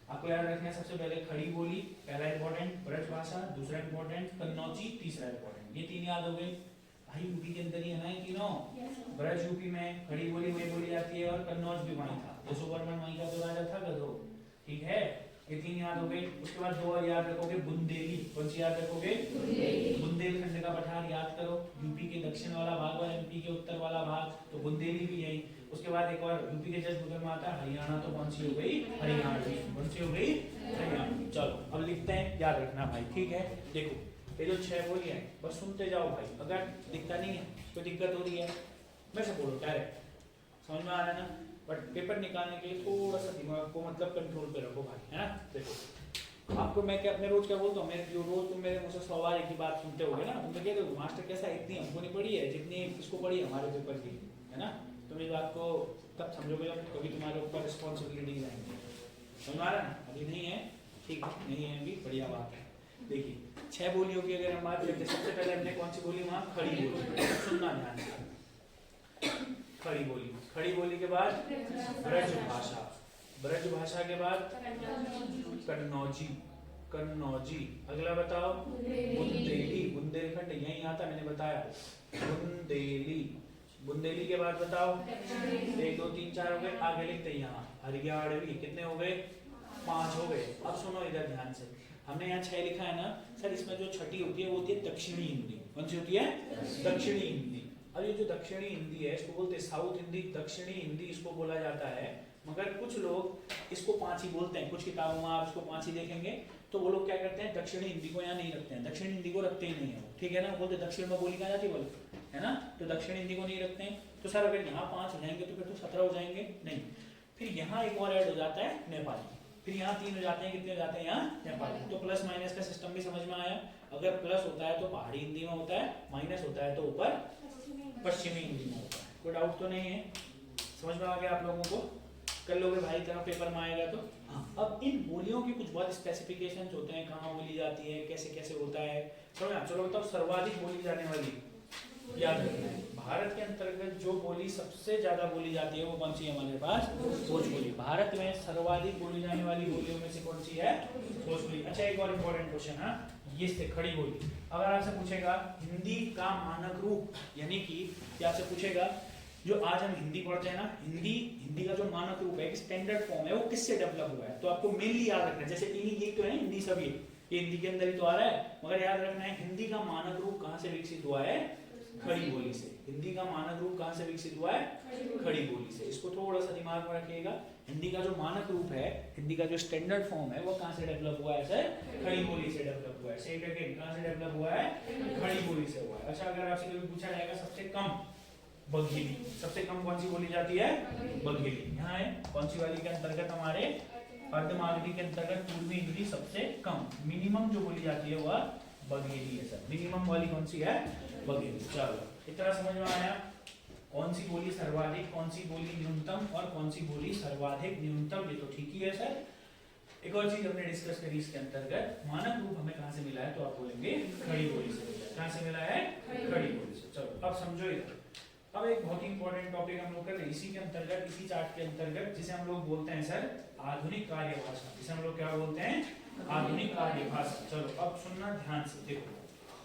आपको याद रखना है सबसे पहले खड़ी बोली, पहला इंपॉर्टेंट ब्रज भाषा, दूसरा इंपॉर्टेंट कन्नौजी, तीसरा इंपॉर्टेंट। ये 3 याद हो गए भाई। यूपी के अंदर ही है ना ये तीनों। ब्रज यूपी में, खड़ी बोली वही बोली जाती है और कन्नौज भी वहीं था, जो सुब्रमण्य वहीं का जो राजा था गधो। ठीक है, ये 3 याद हो गए। उसके बाद 2 और याद रखोगे, बुंदेली। कौन सी याद रखोगे? बुंदेलखंड का पठार याद करो। यूपी के दक्षिण वाला भाग और एमपी के उत्तर वाला भाग, तो बुंदेली भी यही। उसके बाद एक और यूपी के जस्ट बगल में आता है हरियाणा, तो कौन सी हो गई? हरियाणवी। कौन सी हो गई? हरियाणवी। चलो अब लिखते हैं, याद रखना भाई। ठीक है, देखो ये जो 6 बोलियां हैं बस सुनते जाओ भाई। अगर दिखता नहीं है, कोई दिक्कत हो रही है, मैं से बोलो डायरेक्ट, समझ में आ रहा है ना? बट पेपर निकालने के लिए थोड़ा सा दिमाग को मतलब कंट्रोल पे रखो भाई, है ना? देखो आपको मैं क्या अपने रोज क्या बोलता हूँ, मेरे जो रोज तुम मेरे मुझसे 100 बार एक ही बात सुनते होगे ना, तुम तो कहते हो मास्टर कैसा इतनी हमको नहीं पड़ी है जितनी इसको पड़ी है हमारे पेपर की, है ना? तुम इस बात को तब समझोगे जब कभी तुम्हारे ऊपर रिस्पॉन्सिबिलिटीज आएंगी। समझ आ रहा है? अभी नहीं है, ठीक है, नहीं है अभी, बढ़िया बात है। देखिए 6 बोलियों की अगर हम बात करते हैं, सबसे पहले हमने कौन सी बोली? वहाँ खड़ी बोली। सुनना ध्यान से, खड़ी बोली। खड़ी बोली के बाद ब्रज भाषा, ब्रज भाषा के बाद कन्नौजी, कन्नौजी। अगला बताओ बुंदेली, बुंदेलखंड यही आता, मैंने बताया बुंदेली। बुंदेली के बाद बताओ 1 2 3 4 हो गए, आगे लिखते हैं यहाँ हरियाणवी। कितने हो गए? 5 हो गए। अब सुनो इधर ध्यान से, हमने यहाँ 6 लिखा है ना सर, इसमें जो छठी होती है वो होती है दक्षिणी हिंदी। कौन सी होती है? दक्षिणी हिंदी। अब ये जो दक्षिणी हिंदी है इसको बोलते हैं साउथ हिंदी, दक्षिणी हिंदी इसको बोला जाता है। मगर कुछ लोग इसको 5 ही बोलते हैं, कुछ किताबों में आप इसको 5 ही देखेंगे तो वो लोग क्या करते हैं, दक्षिणी हिंदी को यहाँ नहीं रखते हैं, दक्षिणी हिंदी को रखते ही नहीं है, ठीक है ना? बोलते दक्षिण में बोली कहाँ जाती है, बोले, है ना? तो दक्षिणी हिंदी को नहीं रखते हैं। तो सर अगर यहाँ 5 हो जाएंगे तो फिर तो 17 हो जाएंगे, नहीं। फिर यहाँ एक और ऐड हो जाता है नेपाली, फिर यहाँ 3 हो जाते हैं, कितने हो जाते हैं यहाँ? नेपाली। तो प्लस माइनस का सिस्टम भी समझ में आया। अगर प्लस होता है तो पहाड़ी हिंदी में होता है, माइनस होता है तो ऊपर पश्चिमी हिंदी में होता है। कोई डाउट तो नहीं है? समझ में आ गया आप लोगों को? कर लोगे भाई, तरह पेपर में आएगा तो। अब इन बोलियों की कुछ बहुत स्पेसिफिकेशन होते हैं, कहाँ बोली जाती है, कैसे कैसे होता है, समझ। चलो बताओ, सर्वाधिक बोली जाने वाली याद रखना है। भारत के अंतर्गत जो बोली सबसे ज्यादा बोली जाती है वो कौन सी है हमारे पास? भोजपुरी। भारत में सर्वाधिक बोली जाने वाली बोलियों में से कौन सी है? भोजपुरी। अच्छा एक और इम्पोर्टेंट क्वेश्चन है, ये से खड़ी बोली। अगर आपसे पूछेगा हिंदी का मानक रूप, यानी कि आपसे पूछेगा जो आज हम हिंदी पढ़ते हैं ना, हिंदी का जो मानक रूप है, स्टैंडर्ड फॉर्म है, वो किससे डेवलप हुआ है? तो आपको मेनली याद रखना है, जैसे इन्हीं ये तो है हिंदी, सब ये हिंदी के अंदर ही तो आ रहा है, मगर याद रखना है हिंदी का मानक रूप कहाँ से विकसित हुआ है? खड़ी बोली से। हिंदी का मानक रूप कहाँ से विकसित हुआ है? खड़ी बोली से। इसको थोड़ा सा दिमाग में रखिएगा। हिंदी का जो मानक रूप है, हिंदी का जो स्टैंडर्ड फॉर्म है, वो कहाँ से डेवलप हुआ है सर? खड़ी बोली से डेवलप हुआ है। सेम अगेन, कहाँ से डेवलप हुआ है? खड़ी बोली से हुआ है। अच्छा, अगर आपसे कभी पूछा जाएगा सबसे कम बघेली, सबसे कम कौन सी बोली जाती है? बघेली। यहाँ है कौन सी वाली के अंतर्गत? हमारे अर्धमागधी के अंतर्गत पूर्वी हिंदी सबसे कम, मिनिमम जो बोली जाती है वह बघेली है सर। मिनिमम वाली कौन सी है? बघेली। चलो, इतना समझ में आया? कौन सी बोली सर्वाधिक, कौन सी बोली न्यूनतम और कौन सी बोली सर्वाधिक न्यूनतम, ये तो ठीक ही है सर। एक और चीज हमने डिस्कस करी इसके अंतर्गत, मानक रूप हमें कहाँ से मिला है? तो आप बोलेंगे खड़ी बोली से मिला है। कहाँ से मिला है? खड़ी बोली से। चलो अब समझो इधर। अब एक बहुत ही इंपॉर्टेंट टॉपिक हम लोग कर रहे हैं इसी के अंतर्गत, इसी चार्ट के अंतर्गत, जिसे हम लोग बोलते हैं सर आधुनिक कार्य भाषा। जिसे हम लोग क्या बोलते हैं? आधुनिक कार्य भाषा। चलो अब सुनना ध्यान से, देखो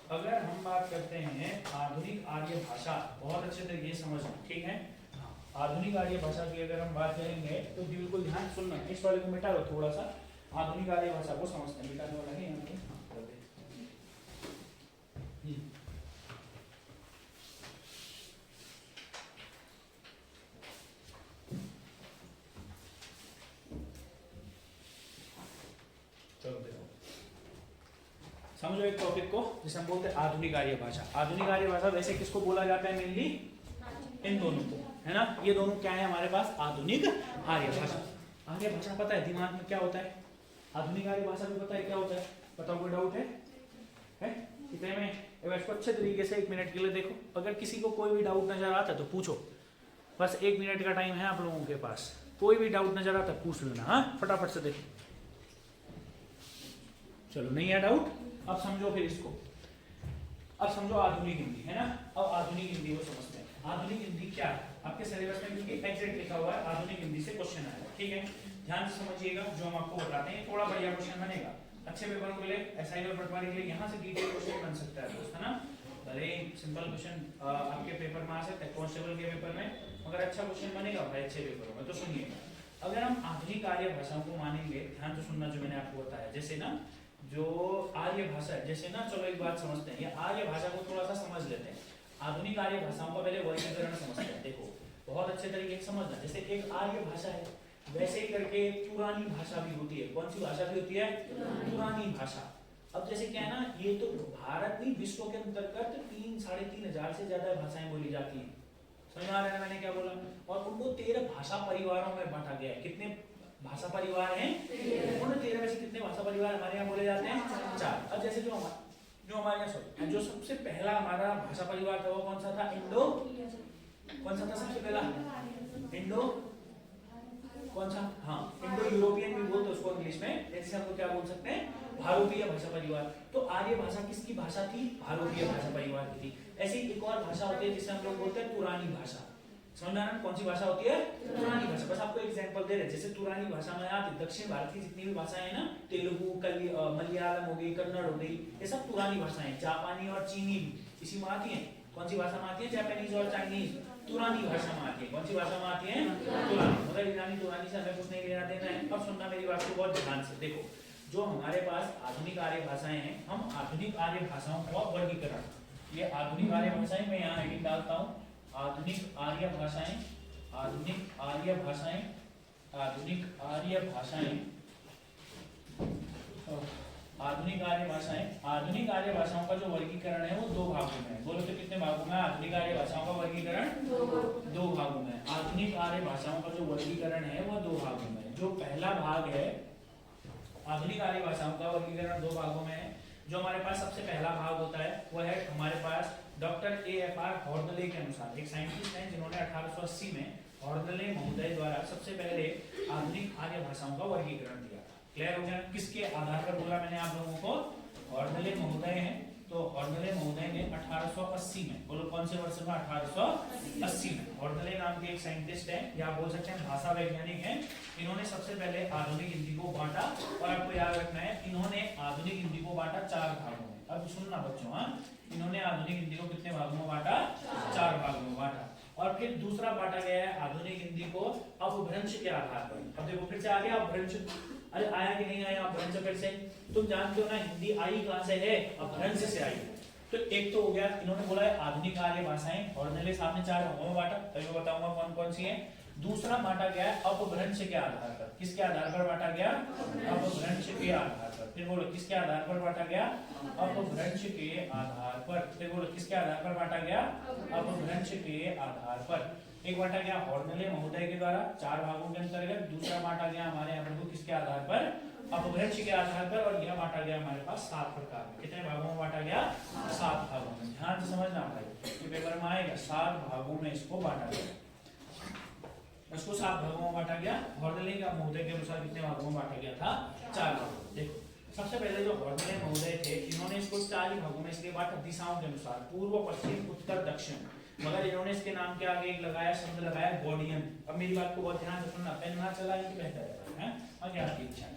अगर हम बात करते हैं आधुनिक आर्य भाषा, बहुत अच्छे तरीके से समझना, ठीक है? आधुनिक आर्य भाषा की अगर हम बात करेंगे तो बिल्कुल ध्यान सुनना। इस वाले को मिटा लो थोड़ा सा, आधुनिक आर्य भाषा को समझते हैं। मिटाने वाला है यहाँ पे, समझो एक टॉपिक को जिसे हम बोलते हैं आधुनिक आर्य भाषा। आधुनिक आर्य भाषा वैसे किसको बोला जाता है? मेनली इन दोनों को, है ना? ये दोनों क्या है हमारे पास? आधुनिक आर्य भाषा। आर्य भाषा पता है दिमाग में क्या होता है? आधुनिक आर्य भाषा में पता है क्या होता है? बताओ, कोई डाउट है? कितने में? इसको अच्छे तरीके से 1 मिनट के लिए देखो। अगर किसी को कोई भी डाउट नजर आता है तो पूछो, बस 1 मिनट का टाइम है आप लोगों के पास। कोई भी डाउट नजर आता है पूछ लेना, हाँ फटाफट से देखो। चलो नहीं है डाउट? अब समझो फिर इसको। अब समझो आधुनिक हिंदी, है ना? अब आधुनिक हिंदी को समझते हैं। आधुनिक हिंदी क्या है? आपके सिलेबस में क्योंकि एग्जैक्ट लिखा हुआ है, आधुनिक हिंदी से क्वेश्चन आएगा, ठीक है? ध्यान से समझिएगा जो हम आपको बताते हैं, थोड़ा बढ़िया क्वेश्चन बनेगा। अच्छे पेपर के लिए, एसआई और पटवारी के लिए यहाँ से डिटेल क्वेश्चन बन सकता है दोस्त, है ना? भले सिंपल क्वेश्चन आपके पेपर में आ सकता है, कांस्टेबल के पेपर में, मगर अच्छा क्वेश्चन बनेगा भाई अच्छे पेपरों में। तो सुनिए, अगर हम आधुनिक आर्य भाषाओं को मानेंगे, ध्यान से सुनना जो मैंने आपको बताया, जैसे ना जो आर्य भाषा है, जैसे ना, चलो एक बात समझते हैं, ये आर्य भाषा को थोड़ा सा समझ लेते हैं। आधुनिक आर्य भाषाओं का पहले वर्गीकरण समझते हैं। देखो बहुत अच्छे तरीके से समझना, जैसे एक आर्य भाषा है, वैसे ही करके पुरानी भाषा भी होती है। कौन सी भाषा भी होती है? पुरानी भाषा। अब जैसे क्या है ना, ये तो भारत नहीं, विश्व के अंतर्गत 3-3.5 से ज्यादा भाषाएं बोली जाती हैं। समझ आ रहा है मैंने क्या बोला? और उनको 13 भाषा परिवारों में बांटा गया है। कितने भाषा परिवार हैं? 13 में से कितने भाषा परिवार हमारे यहाँ बोले जाते हैं? 4। अब जैसे जो हमारे यहाँ जो सबसे पहला हमारा भाषा परिवार था वो कौन सा था? इंडो। कौन सा था सबसे पहला? इंडो कौन सा? हाँ, इंडो यूरोपियन भी बोलते उसको इंग्लिश में, जैसे हम लोग क्या बोल सकते हैं? भारतीय भाषा परिवार। तो आर्य भाषा किसकी भाषा थी? भारतीय भाषा परिवार की थी। ऐसी एक और भाषा होती है जिसे हम लोग बोलते हैं तुरानी भाषा। समझना ना कौन सी भाषा होती है? तुरानी भाषा। बस आपको एग्जांपल दे रहे, जैसे तुरानी भाषा में आप दक्षिण भारत की जितनी भी भाषाएं हैं ना, तेलुगु, मलयालम हो गई, कन्नड़ हो गई, ये सब पुरानी भाषाएं। जापानी और चीनी इसी में आती है। कौन सी भाषा में आती है? जापानीज और चाइनीज तुरानी भाषा में आती है। कौन सी भाषा में आती है? तुरानी। मतलब ईरानी तुरानी से हमें कुछ नहीं लेना देना है। अब सुनना मेरी बात को बहुत ध्यान से। देखो जो हमारे पास आधुनिक आर्य भाषाएं हैं, हम आधुनिक आर्य भाषाओं का वर्गीकरण, ये आधुनिक आर्य भाषाएं मैं यहाँ हेडिंग डालता हूँ, आधुनिक आर्य भाषाएं, आधुनिक आर्य भाषाएं, आधुनिक आर्य भाषाएं, आधुनिक आर्य भाषाएं। आधुनिक आर्य भाषाओं का जो वर्गीकरण है वो 2 भागों में है। बोलो तो कितने भागों में? आधुनिक आर्य भाषाओं का वर्गीकरण 2 भागों में। आधुनिक आर्य भाषाओं का जो वर्गीकरण है वो 2 भागों में। जो पहला भाग है आधुनिक आर्य भाषाओं का वर्गीकरण 2 भागों में है। जो हमारे पास सबसे पहला भाग होता है वो है हमारे पास डॉक्टर A.F.R. हॉर्डले के अनुसार, एक साइंटिस्ट हैं जिन्होंने 1880 में हॉर्डले महोदय द्वारा सबसे पहले आधुनिक आर्य भाषाओं का वर्गीकरण दिया। क्लियर हो गया? किसके आधार पर बोला मैंने आप लोगों को? हॉर्डले महोदय हैं। तो हॉर्डले महोदय ने 1880 में, बोलो कौन से वर्ष में? 1880 में। हॉर्डले नाम के एक साइंटिस्ट हैं, या बोल सकते हैं भाषा वैज्ञानिक हैं। इन्होंने सबसे पहले आधुनिक हिंदी को बांटा, और आपको याद रखना है इन्होंने आधुनिक हिंदी को बांटा 4 भागों में। अब सुनना बच्चों, हाँ, इन्होंने आधुनिक हिंदी को कितने भागों में बांटा? 4 भागों में बांटा। और फिर दूसरा बांटा गया है आधुनिक हिंदी को अपभ्रंश के आधार पर। अब देखो फिर से आ गया अपभ्रंश, अरे आया कि नहीं आया अपभ्रंश? फिर से तुम जानते हो ना हिंदी आई कहां से है? अपभ्रंश से आई। तो एक तो हो गया, इन्होंने बोला है आधुनिक आर्य भाषाएं, और सामने 4 भागों में बांटा, तभी मैं बताऊंगा कौन कौन सी है। दूसरा बांटा गया है अपभ्रंश के आधार पर। किसके आधार पर बांटा गया? अपभ्रंश के आधार पर। फिर बोलो किसके आधार पर बांटा गया? अपभ्रंश के आधार पर। फिर बोलो किसके आधार पर बांटा गया? अपभ्रंश के आधार पर। एक बांटा गया हॉर्नले महोदय के द्वारा 4 भागों के अंतर्गत। दूसरा बांटा गया हमारे यहाँ पर किसके आधार पर? अपभ्रंश के आधार पर। और यह बांटा गया हमारे पास 7 प्रकार में। कितने भागों में बांटा गया? 7 भागों में। ध्यान से समझना भाई, ये पेपर में आएगा। 7 भागों में इसको बांटा गया, इसको 7 भागों में बांटा गया। हॉर्नले महोदय के अनुसार कितने भागों में बांटा गया था? 4 भागों में। देखो सबसे पहले जो हॉर्नले महोदय थे, इन्होंने इसको 4 भागों में इसलिए बांटा दिशाओं के अनुसार, पूर्व, पश्चिम, उत्तर, दक्षिण। मगर इन्होंने इसके नाम के आगे एक लगाया शब्द लगाया गॉडियन। अब मेरी बात को बहुत ध्यान से सुनना, पेन ना चला ये बेहतर है और क्या की इच्छा।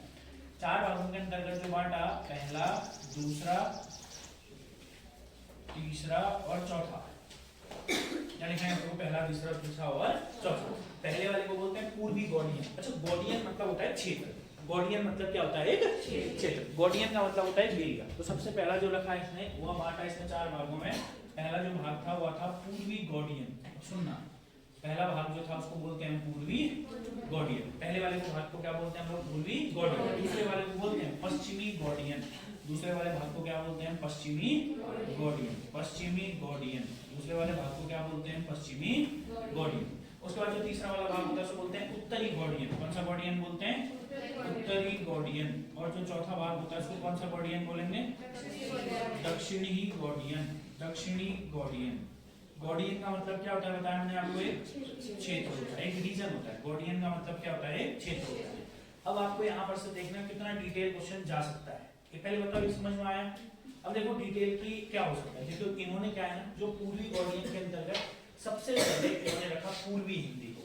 4 भागों के अंतर्गत जो बांटा, पहला, दूसरा, तीसरा और चौथा। यानी कि पहला, दूसरा, तीसरा और चौथा। पहले वाले को बोलते हैं पूर्वी गॉडियन। अच्छा, गॉडियन मतलब होता है क्षेत्र। गॉडियन मतलब क्या होता है? एक क्षेत्र। गॉडियन का मतलब होता है एरिया। तो सबसे पहला जो रखा है इसने, वो बांटा इसने 4 भागों में। पहला जो भाग था वो था पूर्वी गॉडियन। सुनना, पहला भाग जो था उसको बोलते हैं पूर्वी गॉडियन। पहले वाले को भाग को क्या बोलते हैं हम लोग? पूर्वी गॉडियन। दूसरे वाले को बोलते हैं पश्चिमी गॉडियन। दूसरे वाले भाग को क्या बोलते हैं? पश्चिमी गॉडियन। पश्चिमी गॉडियन। दूसरे वाले भाग को क्या बोलते हैं? पश्चिमी गॉडियन। उसके बाद जो तीसरा वाला भाग होता है उसको बोलते हैं उत्तरी गॉडियन। कौन सा गॉडियन बोलते हैं? उत्तरी गॉडियन। और जो चौथा भाग होता है उसको कौन सा गॉडियन बोलेंगे? दक्षिणी गॉडियन। दक्षिणी गॉडियन। गॉडियन का मतलब क्या होता है बताया मैंने आपको? एक क्षेत्र होता है, एक रीजन होता है। गॉडियन का मतलब क्या होता है? एक क्षेत्र होता है। अब आपको यहाँ पर से देखना कितना डिटेल क्वेश्चन जा सकता है। ये पहले बताओ, ये समझ में आया? अब देखो डिटेल की क्या हो सकता है। देखो इन्होंने क्या है ना, जो पूर्वी गॉडियन के अंतर्गत सबसे पहले इन्होंने रखा पूर्वी हिंदी को।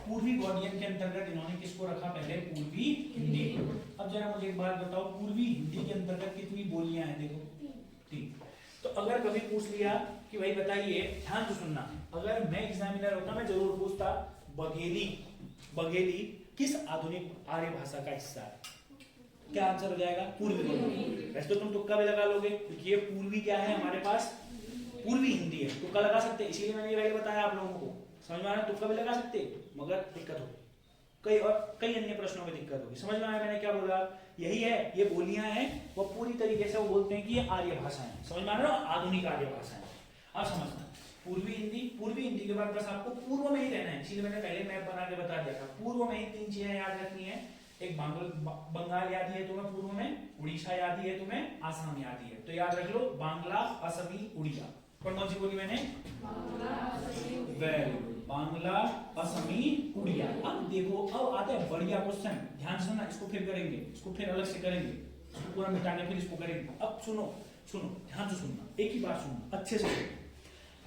पूर्वी गॉडियन के अंतर्गत इन्होंने किसको रखा? पहले पूर्वी हिंदी को। अब जरा मुझे एक बात बताओ, पूर्वी हिंदी के अंतर्गत कितनी बोलियां हैं? देखो 3। तो अगर कभी पूछ लिया कि भाई बताइए, ध्यान से सुनना, अगर मैं एग्जामिनर होता मैं जरूर पूछता बघेली, बघेली किस आधुनिक आर्य भाषा का हिस्सा है? क्या आंसर हो जाएगा? पूर्वी। वैसे तो तुम तुक्का भी लगा लोगे क्योंकि ये पूर्वी क्या है हमारे पास? पूर्वी हिंदी है। तुक्का लगा सकते, इसीलिए मैंने ये पहले बताया आप लोगों को। समझ में आ रहा है? तुक्का भी लगा सकते, मगर दिक्कत होगी, कई अन्य प्रश्नों में दिक्कत होगी। समझ में आया मैंने क्या बोला? यही है, ये बोलियां हैं, वो पूरी तरीके से वो बोलते हैं कि ये आर्य भाषा है। समझ में आ रहा है? आधुनिक आर्य भाषा है। अब समझना, पूर्वी हिंदी, पूर्वी हिंदी के बाद बस आपको पूर्व में ही रहना है। इसीलिए मैंने पहले मैप बना के बता दिया था। पूर्व में ही 3 चीजें याद रखनी है। एक बंगाल याद ही है तुम्हें पूर्व में, उड़ीसा याद ही है तुम्हें, आसाम याद ही है। तो याद रख लो बांग्ला, असमी, उड़िया। कौन सी बोली मैंने? वेरी गुड, बांग्ला, असमी, उड़िया। अब देखो, अब आता है बढ़िया क्वेश्चन, ध्यान से सुनना। इसको फिर करेंगे, इसको फिर अलग से करेंगे, इसको पूरा मिटा के फिर इसको करेंगे। अब सुनो, ध्यान से सुनना, एक ही बात सुनना अच्छे से।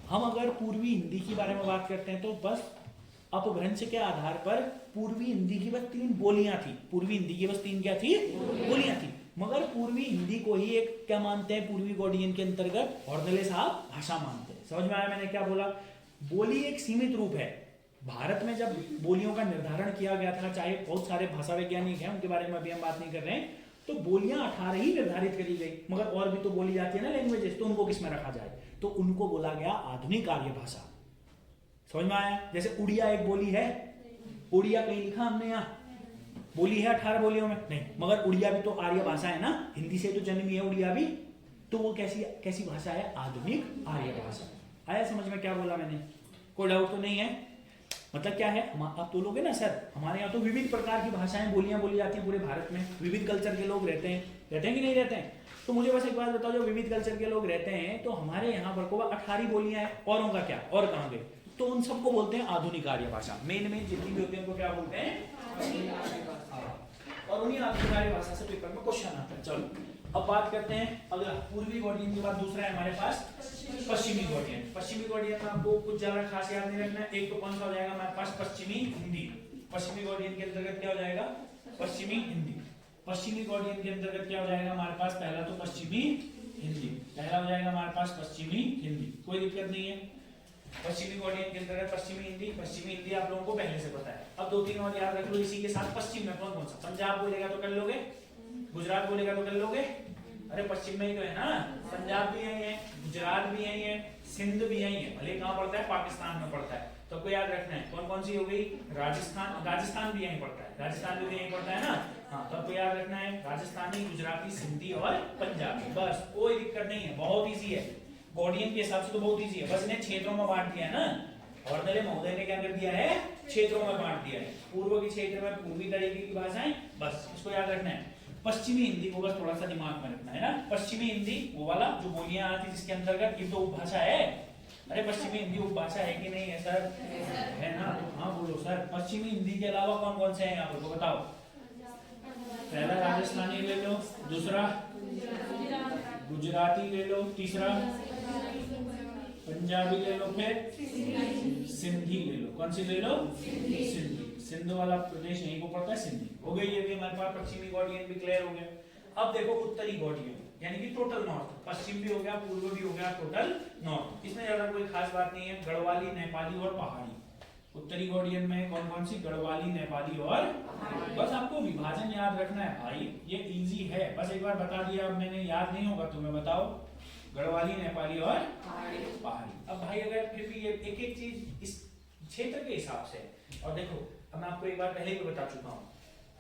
हम अगर पूर्वी हिंदी के बारे में बात करते हैं तो बस अपभ्रंश के आधार पर पूर्वी हिंदी की बस 3 बोलियां थी। पूर्वी हिंदी की बस 3 क्या थी? बोलियां थी। मगर पूर्वी हिंदी को ही एक क्या मानते हैं? पूर्वी गॉडियन के अंतर्गत हॉर्नले साहब भाषा मानते हैं। समझ में आया मैंने क्या बोला? बोली एक सीमित रूप है। भारत में जब बोलियों का निर्धारण किया गया था, चाहे बहुत सारे भाषा वैज्ञानिक हैं, उनके बारे में अभी हम बात नहीं कर रहे हैं, तो बोलियां 18 ही निर्धारित करी गई। मगर और भी तो बोली जाती है ना लैंग्वेजेस, तो उनको किस में रखा जाए? तो उनको बोला गया आधुनिक आर्य भाषा। समझ में आया? जैसे उड़िया एक बोली है, उड़िया कहीं लिखा हमने यहाँ? बोली है 18 बोलियों में? नहीं। मगर उड़िया भी तो आर्य भाषा है ना, हिंदी से तो जन्मी है उड़िया भी। तो वो कैसी भाषा है? आधुनिक आर्य भाषा। आया समझ में क्या बोला मैंने? कोई डाउट तो नहीं है? मतलब क्या है, आप तो लोग है ना सर, हमारे यहाँ तो विविध प्रकार की भाषाएं, बोलियां बोली जाती हैं पूरे भारत में। विविध कल्चर के लोग रहते हैं कि नहीं रहते हैं? तो मुझे बस एक बात बताओ, जो विविध कल्चर के लोग रहते हैं तो हमारे यहाँ पर को 18 बोलियां हैं, औरों का क्या? और कहाँ गए? तो उन सबको बोलते हैं आधुनिक आर्य भाषा। मेन जितनी भी होती है उनको क्या बोलते हैं? और उन्हीं आधुनिक आर्य भाषा से पेपर में क्वेश्चन आता है। चलो अब बात करते हैं अगला, पूर्वी गॉडियन के बाद दूसरा है हमारे पास पश्चिमी गॉडियन। पश्चिमी गॉडियन में आपको कुछ ज्यादा खास याद नहीं रखना है। एक तो कौन सा हो जाएगा हमारे पास? पश्चिमी हिंदी। पश्चिमी गॉडियन के अंतर्गत क्या हो जाएगा? पश्चिमी हिंदी। पश्चिमी गॉडियन के अंतर्गत क्या हो जाएगा हमारे पास? पहला तो पश्चिमी हिंदी, पहला हो जाएगा हमारे पास पश्चिमी हिंदी, कोई दिक्कत नहीं है। पश्चिमी गौड़ियन के अंतर्गत पश्चिमी हिंदी आप लोगों को पहले से पता है। अब 2-3 और याद रख लो इसी के साथ। पश्चिम में कौन कौन सा? पंजाब बोलेगा तो कर लोगे, गुजरात बोलेगा तो कर लोगे। अरे पश्चिम में ही तो है ना, पंजाब भी यही है, गुजरात भी यही है, सिंध भी यही है, भले कहाँ पड़ता है? पाकिस्तान में पड़ता है। तो आपको याद रखना है कौन कौन सी हो गई? राजस्थान भी यहीं पड़ता है, राजस्थान भी यहीं पड़ता है ना। हाँ, तो आपको याद रखना है राजस्थानी, गुजराती, सिंधी और पंजाबी, बस कोई दिक्कत नहीं है, बहुत ईजी है। गौड़ियन के हिसाब से तो बहुत ईजी है, बस इन्हें क्षेत्रों में बांट दिया है ना। और मेरे महोदय ने क्या कर दिया है? क्षेत्रों में बांट दिया है। पूर्व के क्षेत्र में पूर्वी तरीके की भाषाएं, बस इसको याद रखना है। पश्चिमी हिंदी को बस थोड़ा सा दिमाग में रखना है ना। पश्चिमी हिंदी वो वाला जो बोलियां आती जिसके अंतर्गत ये तो उपभाषा है। अरे पश्चिमी हिंदी उपभाषा है कि नहीं है सर? है ना? तो हाँ बोलो सर। पश्चिमी हिंदी के अलावा कौन कौन से हैं यहाँ पर तो बताओ। पहला राजस्थानी ले लो, दूसरा गुजराती ले लो, तीसरा पंजाबी ले लो, फिर सिंधी ले लो। कौन सी ले लो? सिंधी। सिंध वाला प्रदेश यहीं को पड़ता है, सिंधी। हो गई ये भी हमारे पास पश्चिमी गौड़ियन भी क्लियर हो गया। अब देखो उत्तरी गौड़ियन, यानी कि टोटल नॉर्थ, पश्चिम भी हो गया, पूर्व भी हो गया, टोटल नॉर्थ। इसमें ज्यादा कोई खास बात नहीं है, गढ़वाली, नेपाली और पहाड़ी। उत्तरी गौड़ियन में कौन कौन सी? गढ़वाली, नेपाली और बस आपको विभाजन याद रखना है भाई, ये इजी है, बस एक बार बता दिया। अब मैंने याद नहीं होगा तुम्हें बताओ, गढ़वाली, नेपाली और पहाड़ी। अब भाई अगर फिर भी ये एक एक चीज इस क्षेत्र के हिसाब से, और देखो अब मैं आपको एक बार पहले भी बता चुका हूँ,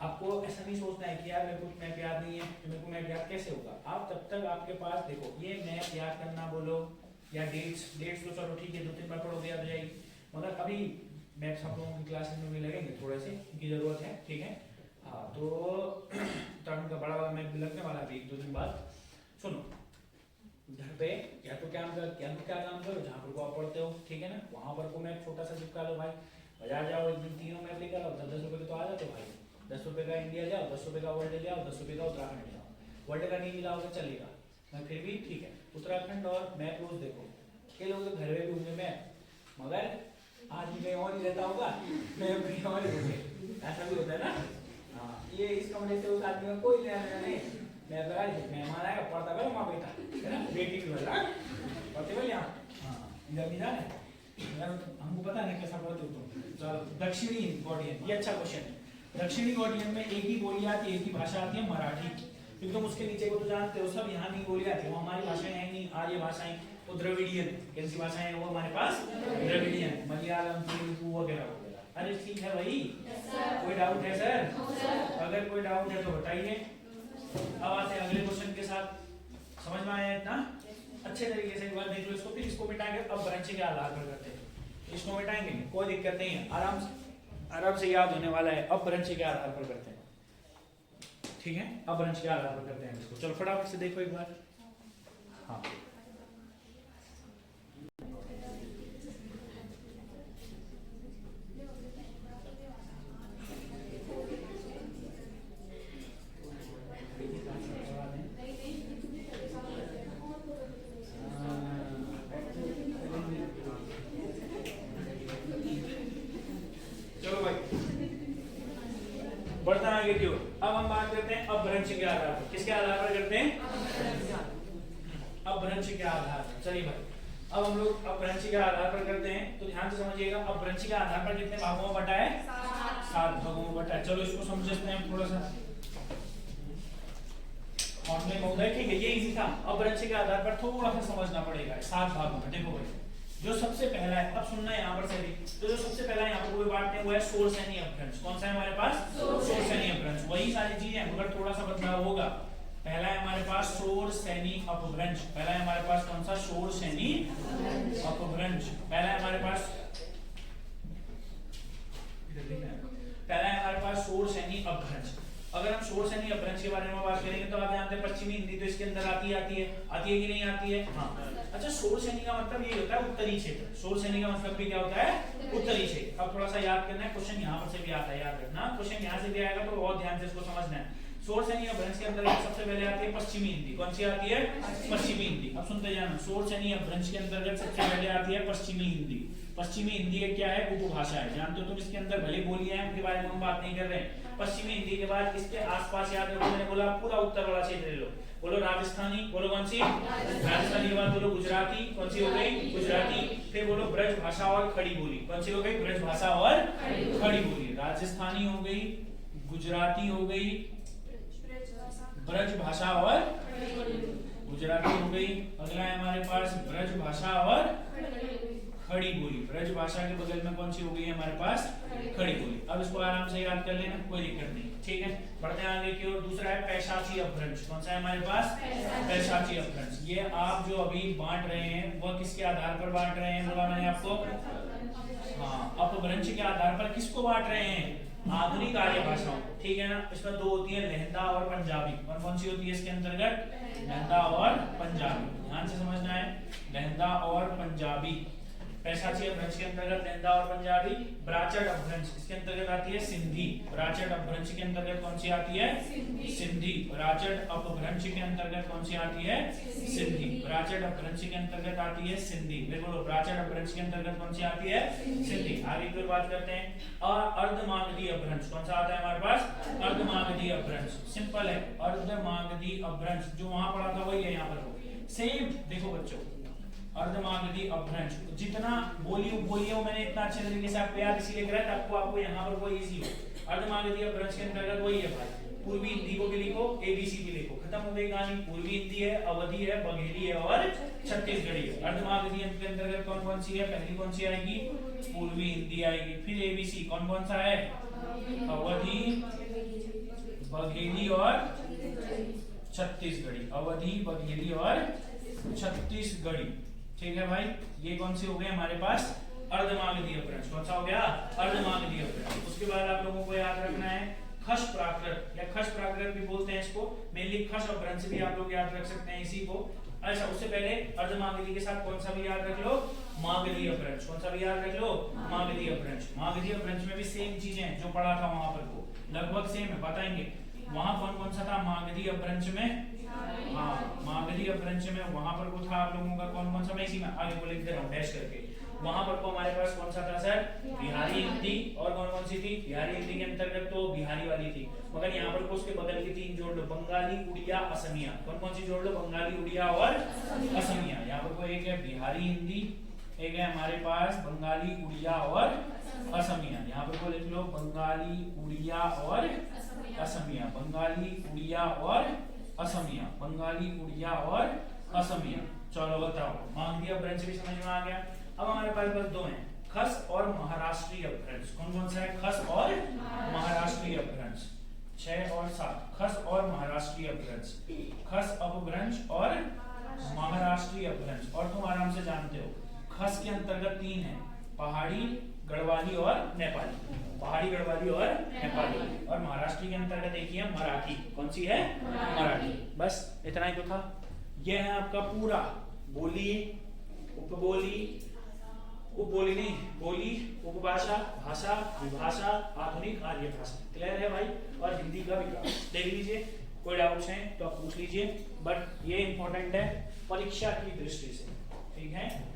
आपको ऐसा नहीं सोचना है कि यार मेरे को मैप याद नहीं है, तो मेरे को मैप याद कैसे होगा। आप तब तक आपके पास देखो ये मैप याद करना बोलो या डेट्स तो चलो ठीक है 2-3 बार पढ़ोगे याद हो जाएगी, मगर अभी मैप्स आप लोगों की क्लासेस में भी लगेंगे थोड़े से, उनकी जरूरत है, ठीक है। हाँ तो उत्तराखंड का बड़ा वाला मैप भी लगने वाला है 1-2 दिन बाद। सुनो, घर पे या तो क्या काम करो जहाँ पर आप पढ़ते हो, ठीक है ना, वहां पर को मैप छोटा सा चिपका लो भाई। बाजार जाओ एक दिन तीनों मैप लेकर आओ, 10-10 रुपए के तो आ जाते हो भाई। 10 रुपए का इंडिया जाओ, 10 रुपए का वर्ल्ड ले आओ, 10 रुपए का उत्तराखंड ले आओ। वर्ल्ड का नहीं लाओगे चलेगा, मैं फिर भी ठीक है। उत्तराखंड और मैप रोज देखो, कई लोग तो घर में भी होंगे मैप, मगर आदमी कहीं और ही रहता होगा, मैप कहीं और ही होंगे, ऐसा भी होता है ना। हाँ, ये इस कमरे से उस आदमी का कोई लेना देना नहीं, मैं लगा मेहमान आएगा पढ़ता करो माँ बेटा, है ना, बेटी भी बोला पढ़ते बोल यहाँ। हाँ इधर भी जाने, हमको पता नहीं कैसा पढ़ते हो तुम। चलो दक्षिणी गौड़ियन, ये अच्छा क्वेश्चन है। दक्षिणी गौड़ियन में एक ही बोली आती है, एक ही भाषा आती है, मराठी। क्योंकि तुम उसके नीचे को तो जानते हो, सब यहाँ नहीं बोली आती है, वो हमारी भाषाएं हैं नहीं, आर्य भाषाएं, वो द्रविडियन, कैसी भाषाएं हैं वो हमारे पास? द्रविडियन, मलयालम, तेलुगु वगैरह वगैरह। अरे ठीक है भाई, कोई डाउट है सर? अगर कोई डाउट है तो बताइए। अब आते हैं अगले क्वेश्चन के साथ। समझ में आया इतना? अच्छे तरीके से एक बार देख लो इसको, फिर इसको मिटाएंगे। अब ब्रांच के आधार पर करते हैं, इसको मिटाएंगे, कोई दिक्कत नहीं है, आराम से याद होने वाला है। अब ब्रांच के आधार पर करते हैं, ठीक है। अब ब्रांच के आधार पर करते हैं इसको। चलो फटाफट से देखो एक बार। हाँ बढ़ता आगे की ओर। अब हम बात करते हैं अपभ्रंश के आधार पर। किसके आधार पर करते हैं? अपभ्रंश के आधार पर। चलिए भाई, अब हम लोग अपभ्रंश के आधार पर करते हैं, तो ध्यान से समझिएगा। अपभ्रंश के आधार पर कितने भागों में बटा है? 7 भागों में बटा है। चलो इसको समझते हैं थोड़ा सा। ठीक है, ये इजी था। अपभ्रंश के आधार पर थोड़ा सा समझना पड़ेगा। 7 भागों में देखो भाई, जो सबसे पहला है, अब सुनना है यहाँ पर से भी, तो जो सबसे पहला यहाँ पर कोई बात नहीं, वो है शोर सैनी अपभ्रंश। कौन सा है हमारे पास? शोर सैनी अपभ्रंश। वही सारी चीजें मगर थोड़ा सा बदलाव होगा। पहला है हमारे पास शोर सैनी अपभ्रंश। पहला है हमारे पास कौन सा? शोर सैनी अपभ्रंश। पहला है हमारे पास शोर सैनी अपभ्रंश। अगर हम शोर सैनी अपभ्रंश के बारे में बात करेंगे तो आप जानते हैं पश्चिमी हिंदी तो इसके अंदर आती है कि नहीं आती है? हाँ। अच्छा, शोर सैनी का मतलब ये होता है उत्तरी क्षेत्र। शोर सैनी का मतलब भी क्या होता है? उत्तरी क्षेत्र। अब थोड़ा सा याद करना है, क्वेश्चन यहाँ पर से भी आता है, याद रखना। क्वेश्चन यहाँ से भी आएगा तो बहुत ध्यान से इसको समझना है। शोर सैनी अपभ्रंश के अंदर सबसे पहले आती है पश्चिमी हिंदी। कौन सी आती है? पश्चिमी हिंदी। अब सुनते जाना, शोर सैनी अपभ्रंश के अंतर्गत सबसे पहले आती है पश्चिमी हिंदी। पश्चिमी हिंदी एक क्या है? उपभाषा है। जानते हो तुम, इसके अंदर भले बोलियां हैं, उनके बारे में हम बात नहीं कर रहे हैं। पश्चिमी हिंदी के बाद इसके आसपास याद रखो, मैंने बोला पूरा उत्तर वाला क्षेत्र ले लो। बोलो राजस्थानी, बोलो कौन सी, राजस्थानी के बाद बोलो गुजराती, कौन सी हो गई, गुजराती। फिर बोलो ब्रज भाषा और खड़ी बोली, कौन सी हो गई, ब्रज भाषा और खड़ी बोली। राजस्थानी हो गई, गुजराती हो गई, ब्रज भाषा और गुजराती हो गई। अगला है हमारे पास ब्रज भाषा और खड़ी बोली। ब्रज भाषा के बगल में कौन सी हो गई है हमारे पास, खड़ी बोली। अब इसको आराम से याद कर लेना, कोई दिक्कत नहीं, ठीक है। बढ़ते हैं आगे की ओर। दूसरा है पैशाची अपभ्रंश। कौन सा है हमारे पास, पैशाची अपभ्रंश। ये आप जो अभी बांट रहे हैं वह किसके आधार पर बांट रहे हैं, बोला मैंने आपको, हाँ, अपभ्रंश के आधार पर किसको बांट रहे हैं, आधुनिक आर्य भाषाओं, ठीक है ना। इसमें दो होती है, लहंदा और पंजाबी। और कौन सी होती है इसके अंतर्गत, लहंदा और पंजाबी। ध्यान से समझना है, लहंदा और पंजाबी। पैशाची अपभ्रंश के अंतर्गत लहंदा और पंजाबी। ब्राचट अपभ्रंश इसके अंतर्गत आती है सिंधी। ब्राचट अपभ्रंश के अंतर्गत कौन सी आती है, सिंधी। ब्राचट अपभ्रंश के अंतर्गत कौन सी आती है, सिंधी। ब्राचट अपभ्रंश के अंतर्गत आती है सिंधी। बोलो ब्राचट अपभ्रंश के अंतर्गत कौन सी आती है, सिंधी। आगे की बात करते हैं। अर्धमागधी अपभ्रंश कौन सा आता है हमारे पास, अर्धमागधी अपभ्रंश। सिंपल है, अर्धमागधी अपभ्रंश जो वहां पढ़ा था वही है यहाँ पर सेम। देखो बच्चों, अर्धमागधी अपभ्रंश जितना बोली उपबोलियों मैंने इतना अच्छे तरीके से आपको याद इसीलिए कराया आपको यहाँ पर वो इजी हो। अर्धमागधी अपभ्रंश के अंतर्गत वही है भाई, पूर्वी हिंदी को भी लिखो, एबीसी भी लिखो, खत्म हो गई कहानी। पूर्वी हिंदी है, अवधी है, बघेली है और छत्तीसगढ़ी है। अर्धमागधी के अंतर्गत कौन कौन सी है, पहली कौन सी आएगी, पूर्वी हिंदी आएगी। फिर एबीसी कौन कौन सा है, अवधी, बघेली और छत्तीसगढ़ी। अवधी, बघेली और छत्तीसगढ़ी, ठीक है भाई। ये कौन सी हो गए हमारे पास, अर्धमागधी अपभ्रंश। कौन सा हो गया, अर्धमागधी अपभ्रंश। उसके बाद आप लोगों को याद रखना है खश प्राकृत या खश प्राकृत भी बोलते हैं इसको, मेनली खश अपभ्रंश भी आप लोग याद रख सकते हैं इसी को। अच्छा, उससे पहले अर्धमागधी के साथ कौन सा भी याद रख लो, मागधी अपभ्रंश। कौन सा भी याद रख लो, मागधी अपभ्रंश। मागधी अपभ्रंश में भी सेम चीजें जो पढ़ा था वहां पर को लगभग सेम है, बताएंगे वहां कौन कौन सा था मागधी अपभ्रंश में। हाँ, मागधी अपभ्रंश में वहां पर को था आप लोगों का कौन कौन सा, मैं इसी में आगे को लिख दे रहा हूं डैश करके। वहां पर को हमारे पास कौन सा था सर, बिहारी हिंदी। और कौन कौन सी थी, बिहारी हिंदी के अंतर्गत तो बिहारी वाली थी, मगर यहाँ पर को उसके बगल की तीन जोड़ लो, बंगाली, उड़िया, असमिया। कौन कौन सी जोड़ लो, बंगाली, उड़िया और असमिया। यहाँ पर को एक है बिहारी हिंदी, एक है हमारे पास बंगाली, उड़िया और असमिया। यहाँ पर को लिख लो बंगाली, उड़िया और असमिया। बंगाली, उड़िया और असमिया। बंगाली, उड़िया और असमिया। चलो बताओ, मागधी अपभ्रंश भी समझ में आ गया। अब हमारे पास बस दो हैं, खस और महाराष्ट्रीय अपभ्रंश। कौन कौन सा है, खस और महाराष्ट्रीय अपभ्रंश। 6 और 7, खस और महाराष्ट्रीय अपभ्रंश। खस अपभ्रंश और महाराष्ट्रीय अपभ्रंश। और तुम आराम से जानते हो खस के अंतर्गत 3 है, पहाड़ी, गढ़वाली और नेपाली। पहाड़ी, गढ़वाली और नेपाली। और महाराष्ट्र के अंतर्गत एक ही है मराठी। कौन सी है, मराठी। बस इतना ही तो था। यह है आपका पूरा बोली, उपबोली, उपबोली नहीं, बोली, उपभाषा, भाषा, विभाषा, आधुनिक आर्य भाषा। क्लियर है भाई। और हिंदी का विकास देख लीजिए, कोई डाउट्स हैं तो आप पूछ लीजिए, बट ये इंपॉर्टेंट है परीक्षा की दृष्टि से, ठीक है।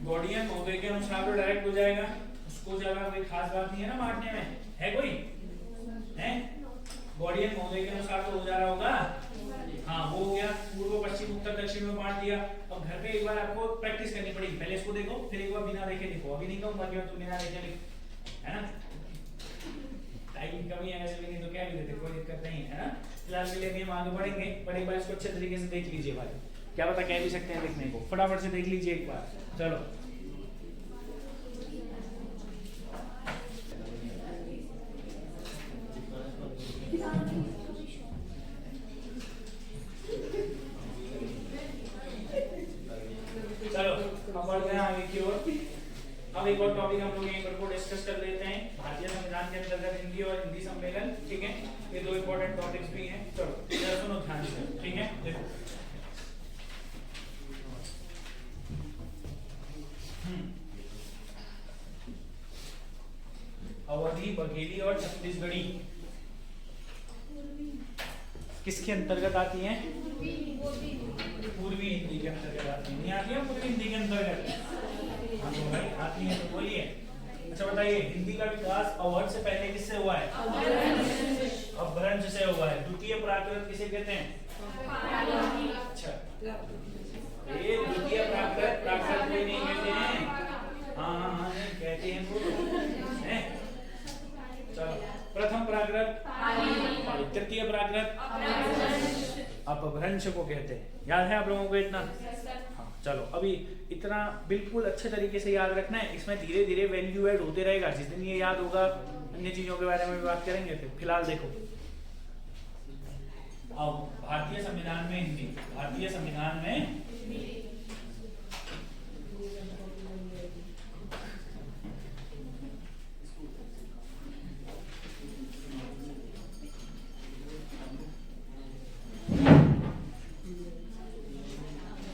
गॉडियन महोदय के अनुसार तो डायरेक्ट हो जाएगा, उसको ज्यादा कोई खास बात नहीं है ना बांटने में, है कोई है। गॉडियन महोदय के अनुसार तो हो जा रहा होगा। हाँ, वो हो गया, पूर्व, पश्चिम, उत्तर, दक्षिण में बांट दिया। अब घर पे एक बार आपको प्रैक्टिस करनी पड़ेगी, पहले इसको देखो, फिर एक बार बिना देखे देखो। अभी नहीं कहूंगा कि तुम बिना देखे लिख, है ना। टाइम की कमी है वैसे भी, नहीं तो क्या भी देते, कोई दिक्कत नहीं है ना। फिलहाल के लिए हम आगे बढ़ेंगे, पर एक बार इसको अच्छे तरीके से देख लीजिए भाई, क्या पता कह भी सकते हैं लिखने को, फटाफट से देख लीजिए एक बार। चलो चलो अब बढ़ते हैं आगे की ओर। अब एक और टॉपिक हम लोग यहीं पर को डिस्कस कर लेते हैं, भारतीय संविधान के अंतर्गत हिंदी और हिंदी सम्मेलन, ठीक है। ये दो इंपॉर्टेंट टॉपिक्स भी हैं। चलो जरा सुनो ध्यान से, ठीक है। देखो अवधी, बघेली और छत्तीसगढ़ी किसके अंतर्गत आती हैं, पूर्वी हिंदी के अंतर्गत आती है। नहीं आती है पूर्वी हिंदी के अंतर्गत? हाँ तो भाई आती है तो बोलिए। अच्छा बताइए, हिंदी का विकास अवध से पहले किससे हुआ है? अपभ्रंश से हुआ है। द्वितीय प्राकृत किसे कहते हैं? अच्छा, ये द्वितीय प्राकृत प्राकृत कोई नहीं कहते हैं। हाँ नहीं कहते हैं वो हैं। चलो, प्रथम प्राकृत पाली, तृतीय प्राकृत अपभ्रंश को कहते हैं। याद है आप लोगों को इतना? हाँ चलो, अभी इतना बिल्कुल अच्छे तरीके से याद रखना है। इसमें धीरे धीरे वैल्यू ऐड होते रहेगा। जिस दिन ये याद होगा अन्य चीजों के बारे में भी बात करेंगे। फिलहाल देखो, अब भारतीय संविधान में हिंदी, भारतीय संविधान में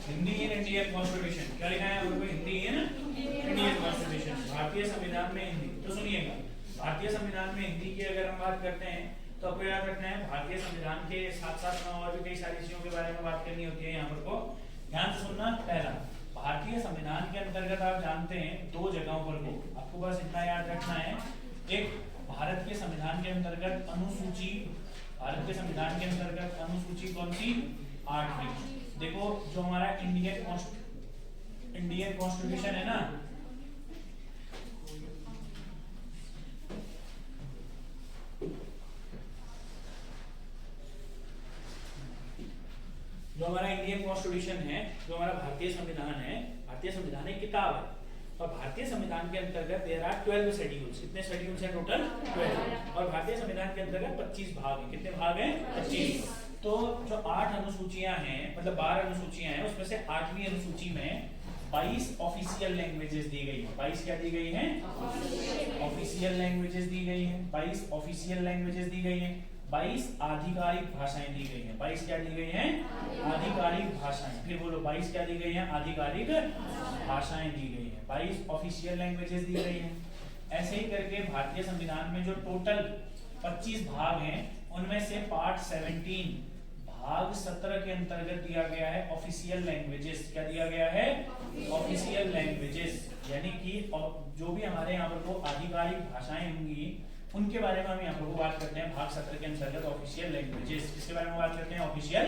हिंदी इन इंडियन कॉन्स्टिट्यूशन क्या लिखा है? हिंदी इन इंडियन कॉन्स्टिट्यूशन, भारतीय संविधान में हिंदी। तो सुनिएगा, भारतीय संविधान में हिंदी की अगर हम बात करते हैं तो आपको याद रखना है, भारतीय संविधान के साथ साथ में और भी कई सारी चीजों के बारे में बात करनी होती है। यहाँ पर को ध्यान से सुनना। पहला, भारतीय संविधान के अंतर्गत आप जानते हैं दो जगहों पर को आपको बस इतना याद रखना है। एक, भारत के संविधान के अंतर्गत अनुसूची, भारत के संविधान के अंतर्गत अनुसूची कौन सी? 8वीं। देखो, जो हमारा इंडियन कॉन्स्टिट्यूशन है ना, जो हमारा इंडियन कॉन्स्टिट्यूशन है, जो हमारा भारतीय संविधान है, भारतीय संविधान एक किताब है। और भारतीय संविधान के अंतर्गत देयर आर 12 शेड्यूल्स। कितने शेड्यूल्स हैं टोटल? 12। और भारतीय संविधान के अंतर्गत 25 भाग हैं। कितने भाग हैं? 25। तो जो 8 अनुसूचियां हैं, मतलब 12 अनुसूचियां हैं, उसमें से 8वीं अनुसूची में 22 ऑफिशियल लैंग्वेजेस दी गई है। 22 क्या दी गई हैं? ऑफिशियल लैंग्वेजेस दी गई हैं। 22 ऑफिशियल लैंग्वेजेस दी गई हैं। 22 आधिकारिक भाषाएं दी गई हैं। 22 क्या दी गई हैं? आधिकारिक भाषाएं। फिर बोलो, 22 क्या दी गई हैं? आधिकारिक भाषाएं दी गई हैं। 22 ऑफिशियल लैंग्वेजेस दी गई हैं। ऐसे ही करके भारतीय संविधान में जो टोटल 25 भाग हैं, उनमें से पार्ट 17 भाग 17 के अंतर्गत दिया गया है ऑफिशियल लैंग्वेजेस। क्या दिया गया है? Official languages. यानी कि जो भी हमारे यहाँ पर को आधिकारिक भाषाएं होंगी, उनके बारे में हम यहाँ पर बात करते हैं भाग 17 के अंतर्गत ऑफिशियल लैंग्वेजेस। इसके बारे में बात करते हैं ऑफिशियल।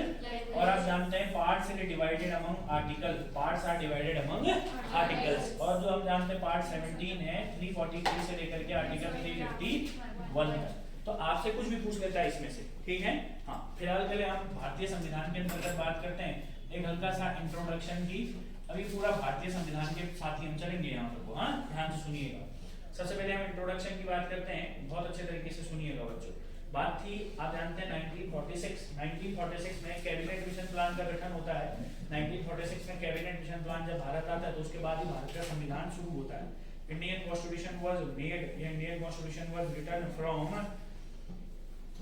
और आप जानते हैं parts are divided among article, parts are divided among articles. और जो हम जानते हैं पार्ट 17 है 343 से लेकर के आर्टिकल 351 तक। तो आपसे कुछ भी पूछ लेता है इसमें से, ठीक है? हाँ, फिलहाल के लिए हम भारतीय संविधान के अंतर्गत बात करते हैं। एक हल्का सा इंट्रोडक्शन की। अभी पूरा भारतीय संविधान के साथ ही हम चलेंगे यहाँ पर। हाँ, ध्यान से सुनिएगा। सबसे पहले हम इंट्रोडक्शन की बात करते हैं। बहुत अच्छे तरीके से सुनिएगा बच्चों। बात थी, आप जानते हैं 1946 में कैबिनेट मिशन प्लान का गठन होता है। 1946 में कैबिनेट मिशन प्लान जब भारत आता है तो उसके बाद ही भारत का संविधान शुरू होता है। Indian constitution was made, Indian constitution was written from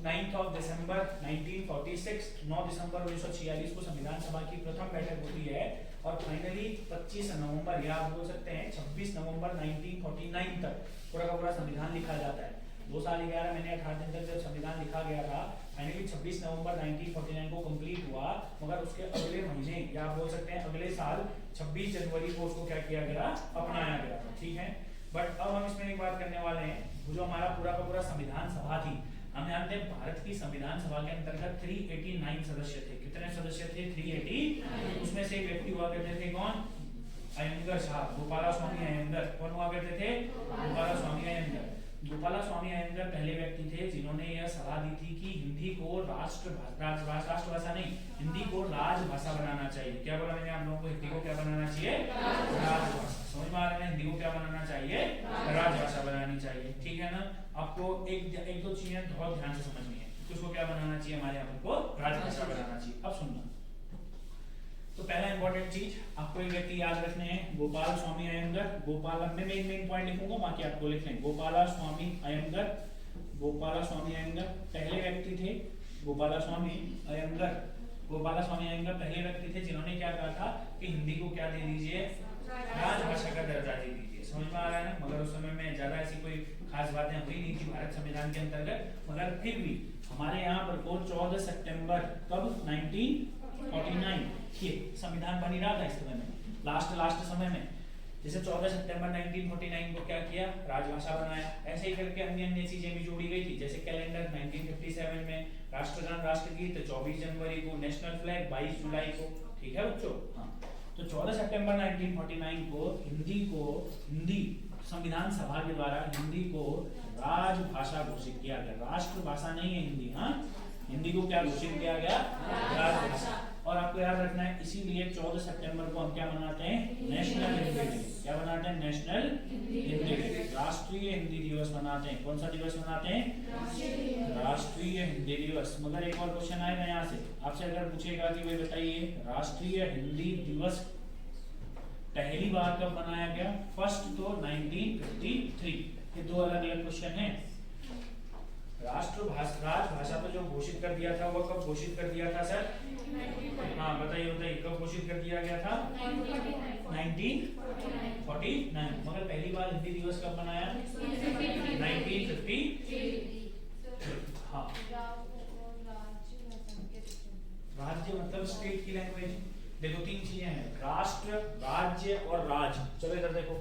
9 दिसंबर 1946। 9 दिसंबर 1946 को संविधान सभा की प्रथम बैठक होती है और फाइनली 25 नवंबर या आप बोल सकते हैं 26 नवंबर 1949 तक पूरा का पूरा संविधान लिखा जाता है। 2 साल 11 महीने 18 दिन तक जब संविधान लिखा गया था, फाइनली 26 नवंबर 1949 को कंप्लीट हुआ। मगर उसके अगले महीने या आप बोल सकते हैं अगले साल 26 जनवरी को उसको क्या किया गया? अपनाया गया था, ठीक है? बट अब हम इसमें एक बात करने वाले हैं, जो हमारा पूरा का पूरा संविधान सभा थी, हम जानते हैं भारत की संविधान सभा के अंतर्गत 389 सदस्य थे। कितने सदस्य थे? 380। उसमें से एक व्यक्ति हुआ करते थे, कौन? अयंगर साहब, गोपाला स्वामी अयंगर। कौन हुआ करते थे? गोपाला स्वामी अयंगर। गोपाला स्वामी अयंगर पहले व्यक्ति थे जिन्होंने यह सलाह दी थी कि हिंदी को राष्ट्रभाषा नहीं, हिंदी को राजभाषा बनाना चाहिए। क्या बोला मैंने आप लोगों को? हिंदी को क्या बनाना चाहिए? राजभाषा। समझ में आ रहा है? हिंदी को क्या बनाना चाहिए? राजभाषा बनानी चाहिए, ठीक है ना? आपको एक दो चीजें बहुत ध्यान से समझनी है। उसको क्या बनाना चाहिए? हमारे यहाँ को राजभाषा बनाना चाहिए। अब सुनना, तो पहला इंपॉर्टेंट चीज आपको एक व्यक्ति याद रखने हैं, गोपाल स्वामी अयंगर। गोपाल में मेन पॉइंट लिखूंगा, बाकी आपको लिख लें। गोपाला स्वामी अयंगर, गोपाला स्वामी अयंगर पहले व्यक्ति थे। गोपाला स्वामी अयंगर, गोपाला स्वामी अयंगर पहले व्यक्ति थे जिन्होंने क्या कहा था कि हिंदी को क्या दे दीजिए? राजभाषा का दर्जा दे दीजिए। समझ में आ रहा है ना? मगर उस समय में ज्यादा ऐसी कोई खास बातें हुई नहीं थी भारत संविधान के अंतर्गत। मगर फिर भी हमारे यहाँ पर को 14 सितंबर कब 1949 ये संविधान बन ही रहा था इस समय में, लास्ट समय में। जैसे 14 सितंबर 1949 को क्या किया, राजभाषा बनाया। ऐसे ही करके अन्य अन्य चीजें भी जोड़ी गई थी, जैसे कैलेंडर 1957 में, राष्ट्रगान राष्ट्रगीत 24 जनवरी को, नेशनल फ्लैग 22 जुलाई को। ठीक है बच्चों? हाँ, तो 14 सितंबर 1949 को हिंदी संविधान सभा के द्वारा हिंदी को राजभाषा घोषित किया गया। राष्ट्रभाषा नहीं है हिंदी, हाँ, हिंदी को क्या घोषित किया गया, राजभाषा। और आपको याद रखना है, इसीलिए 14 सितंबर को हम क्या मनाते हैं, नेशनल हिंदी डे। क्या मनाते हैं, नेशनल हिंदी डे, राष्ट्रीय हिंदी दिवस मनाते हैं। कौन सा दिवस मनाते हैं, राष्ट्रीय हिंदी दिवस। मगर एक और क्वेश्चन आएगा यहाँ से, आपसे अगर पूछेगा कि भाई बताइए राष्ट्रीय हिंदी दिवस पहली बार कब मनाया गया, फर्स्ट तो 1953। ये दो अलग अलग क्वेश्चन हैं। राजभाषा तो जो घोषित कर दिया था वो कब घोषित कर दिया था सर, हाँ बताइए कब घोषित कर दिया गया था, 1949। मगर पहली बार हिंदी दिवस कब मनाया, 1953। हाँ, राज्य मतलब स्टेट की लैंग्वेज। देखो तीन चीजें हैं, राष्ट्र, राज्य और राज। चलो इधर देखो,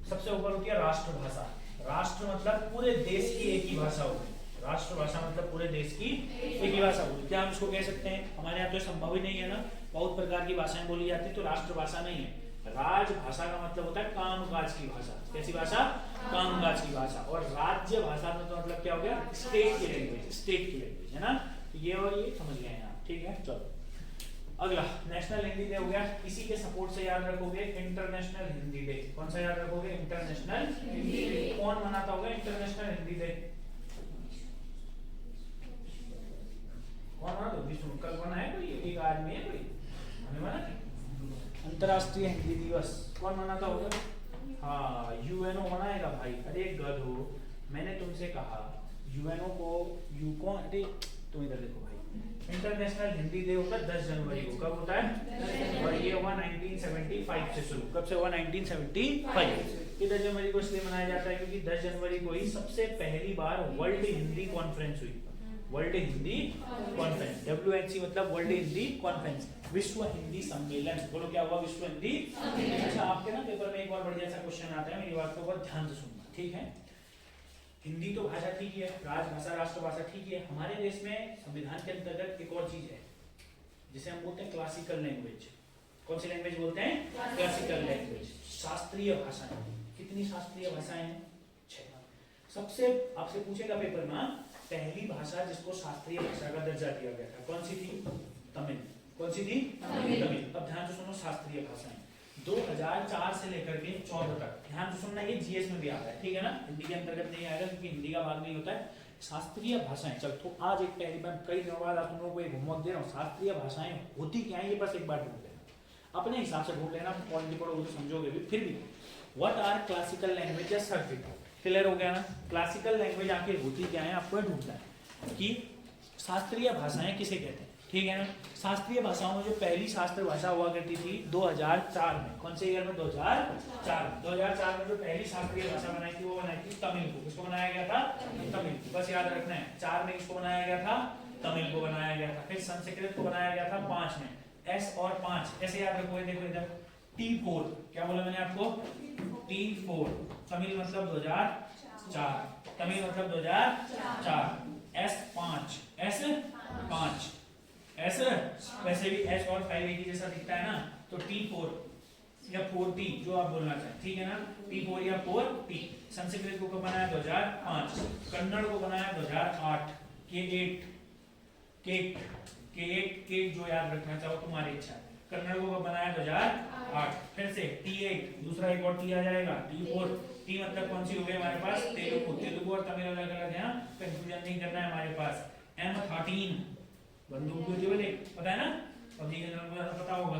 सबसे ऊपर होती है राष्ट्रभाषा। राष्ट्र मतलब पूरे देश की एक ही भाषा होती है, राष्ट्रभाषा मतलब पूरे देश की एक ही भाषा होती है। क्या हम इसको कह सकते हैं, हमारे यहाँ तो संभव ही नहीं है ना, बहुत प्रकार की भाषाएं बोली जाती है, तो राष्ट्रभाषा नहीं है। राजभाषा का मतलब होता है कामकाज की भाषा। कैसी भाषा, कामकाज की भाषा। और राज्य भाषा में तो मतलब क्या हो गया, स्टेट की लैंग्वेज, स्टेट की लैंग्वेज है ना। ये और ये समझ गए हैं आप, ठीक है। चलो अगला नेशनल हिंदी डे हो गया। इसी के सपोर्ट से याद रखोगे इंटरनेशनल हिंदी डे। कौन सा याद रखोगे, इंटरनेशनल हिंदी डे। कौन मनाता होगा इंटरनेशनल हिंदी डे, कौन मनाता होगा, विश्व कल बना है कोई, एक आदमी है कोई, हमने मना अंतरराष्ट्रीय हिंदी दिवस कौन मनाता होगा, हाँ यूएनओ मनाएगा भाई। अरे गधो, मैंने तुमसे कहा यूएनओ को, यू कौन, अरे तुम इधर देखो भाई, इंटरनेशनल हिंदी डे होता है 10 जनवरी को। कब होता है, और ये हुआ 1975 से शुरू। कब से हुआ, 1975। ये 10 जनवरी को इसलिए मनाया जाता है क्योंकि 10 जनवरी को ही सबसे पहली बार वर्ल्ड हिंदी कॉन्फ्रेंस हुई। वर्ल्ड हिंदी कॉन्फ्रेंस, WHC मतलब वर्ल्ड हिंदी कॉन्फ्रेंस, विश्व हिंदी सम्मेलन। बोलो क्या हुआ, विश्व हिंदी। अच्छा, आपके ना पेपर में एक और बढ़िया सा क्वेश्चन आता है, मेरी बात को बहुत ध्यान से सुनना, ठीक है। हिंदी तो भाषा ठीक ही है, राजभाषा राष्ट्रभाषा ठीक है। हमारे देश में संविधान के अंतर्गत एक और चीज है जिसे हम बोलते हैं क्लासिकल लैंग्वेज। कौन सी लैंग्वेज बोलते हैं, क्लासिकल लैंग्वेज, शास्त्रीय भाषाएं। कितनी शास्त्रीय भाषाएं हैं, 6। सबसे आपसे पूछेगा पेपर में, पहली भाषा जिसको शास्त्रीय भाषा का दर्जा दिया गया था कौन सी थी, तमिल। कौन सी थी, तमिल। अब ध्यान से सुनो, शास्त्रीय भाषाएं 2004 से लेकर के 14 तक, ध्यान से सुनना, ये जीएस में भी आता है, ठीक है ना। हिंदी के अंतर्गत नहीं आएगा क्योंकि हिंदी का भाग नहीं होता है। शास्त्रीय भाषाएं, चल तो आज एक पहली बार, कई दिनों बाद आप लोगों को एक होमवर्क दे रहा हूँ, शास्त्रीय भाषाएं होती क्या है ये बस एक बार ढूंढ लेना, अपने हिसाब से ढूंढ लेना, पॉइंट पढ़ोगे तो समझोगे भी। फिर भी what are classical languages, search it out. Clear हो गया ना, क्लासिकल लैंग्वेज आखिर होती क्या है, आपको ढूंढना है कि शास्त्रीय भाषाएं किसे कहते हैं, ठीक है ना। शास्त्रीय भाषाओं में जो पहली शास्त्र भाषा हुआ करती थी 2004 में, कौन से ईयर में, 2004 में जो पहली शास्त्रीय भाषा बनाई थी वो बनाई थी तमिल को। किसको बनाया गया था, तमिल को। बस याद रखना है, 4 में किसको बनाया गया था, तमिल को बनाया गया था। फिर संस्कृत को बनाया गया था 5 में, S और 5 ऐसे याद रखोगे। देखो इधर T4, क्या बोला मैंने आपको, T4 तमिल मतलब 2004, तमिल मतलब 2004, S5, S वैसे भी S और 5 एक ही जैसा दिखता है ना, तो T4 या 4T जो आप बोलना चाहें, ठीक है ना, T4 या 4T। संस्कृत को कब बनाया, 2005। कन्नड़ को बनाया 2008। K8 जो याद रखना चाहो तुम्हारी इच्छा। कन्नड़ को कब बनाया, 2008। फिर से T8, दूसरा एक और T आ जाएगा, T4। T मतलब कौन सी हो गई हमारे पास, तेलुगु और तमिल अलग अलग है, कंफ्यूजन नहीं करना है हमारे पास। M13 बंदूक को जो पता है ना, पबजी के नाम पता होगा,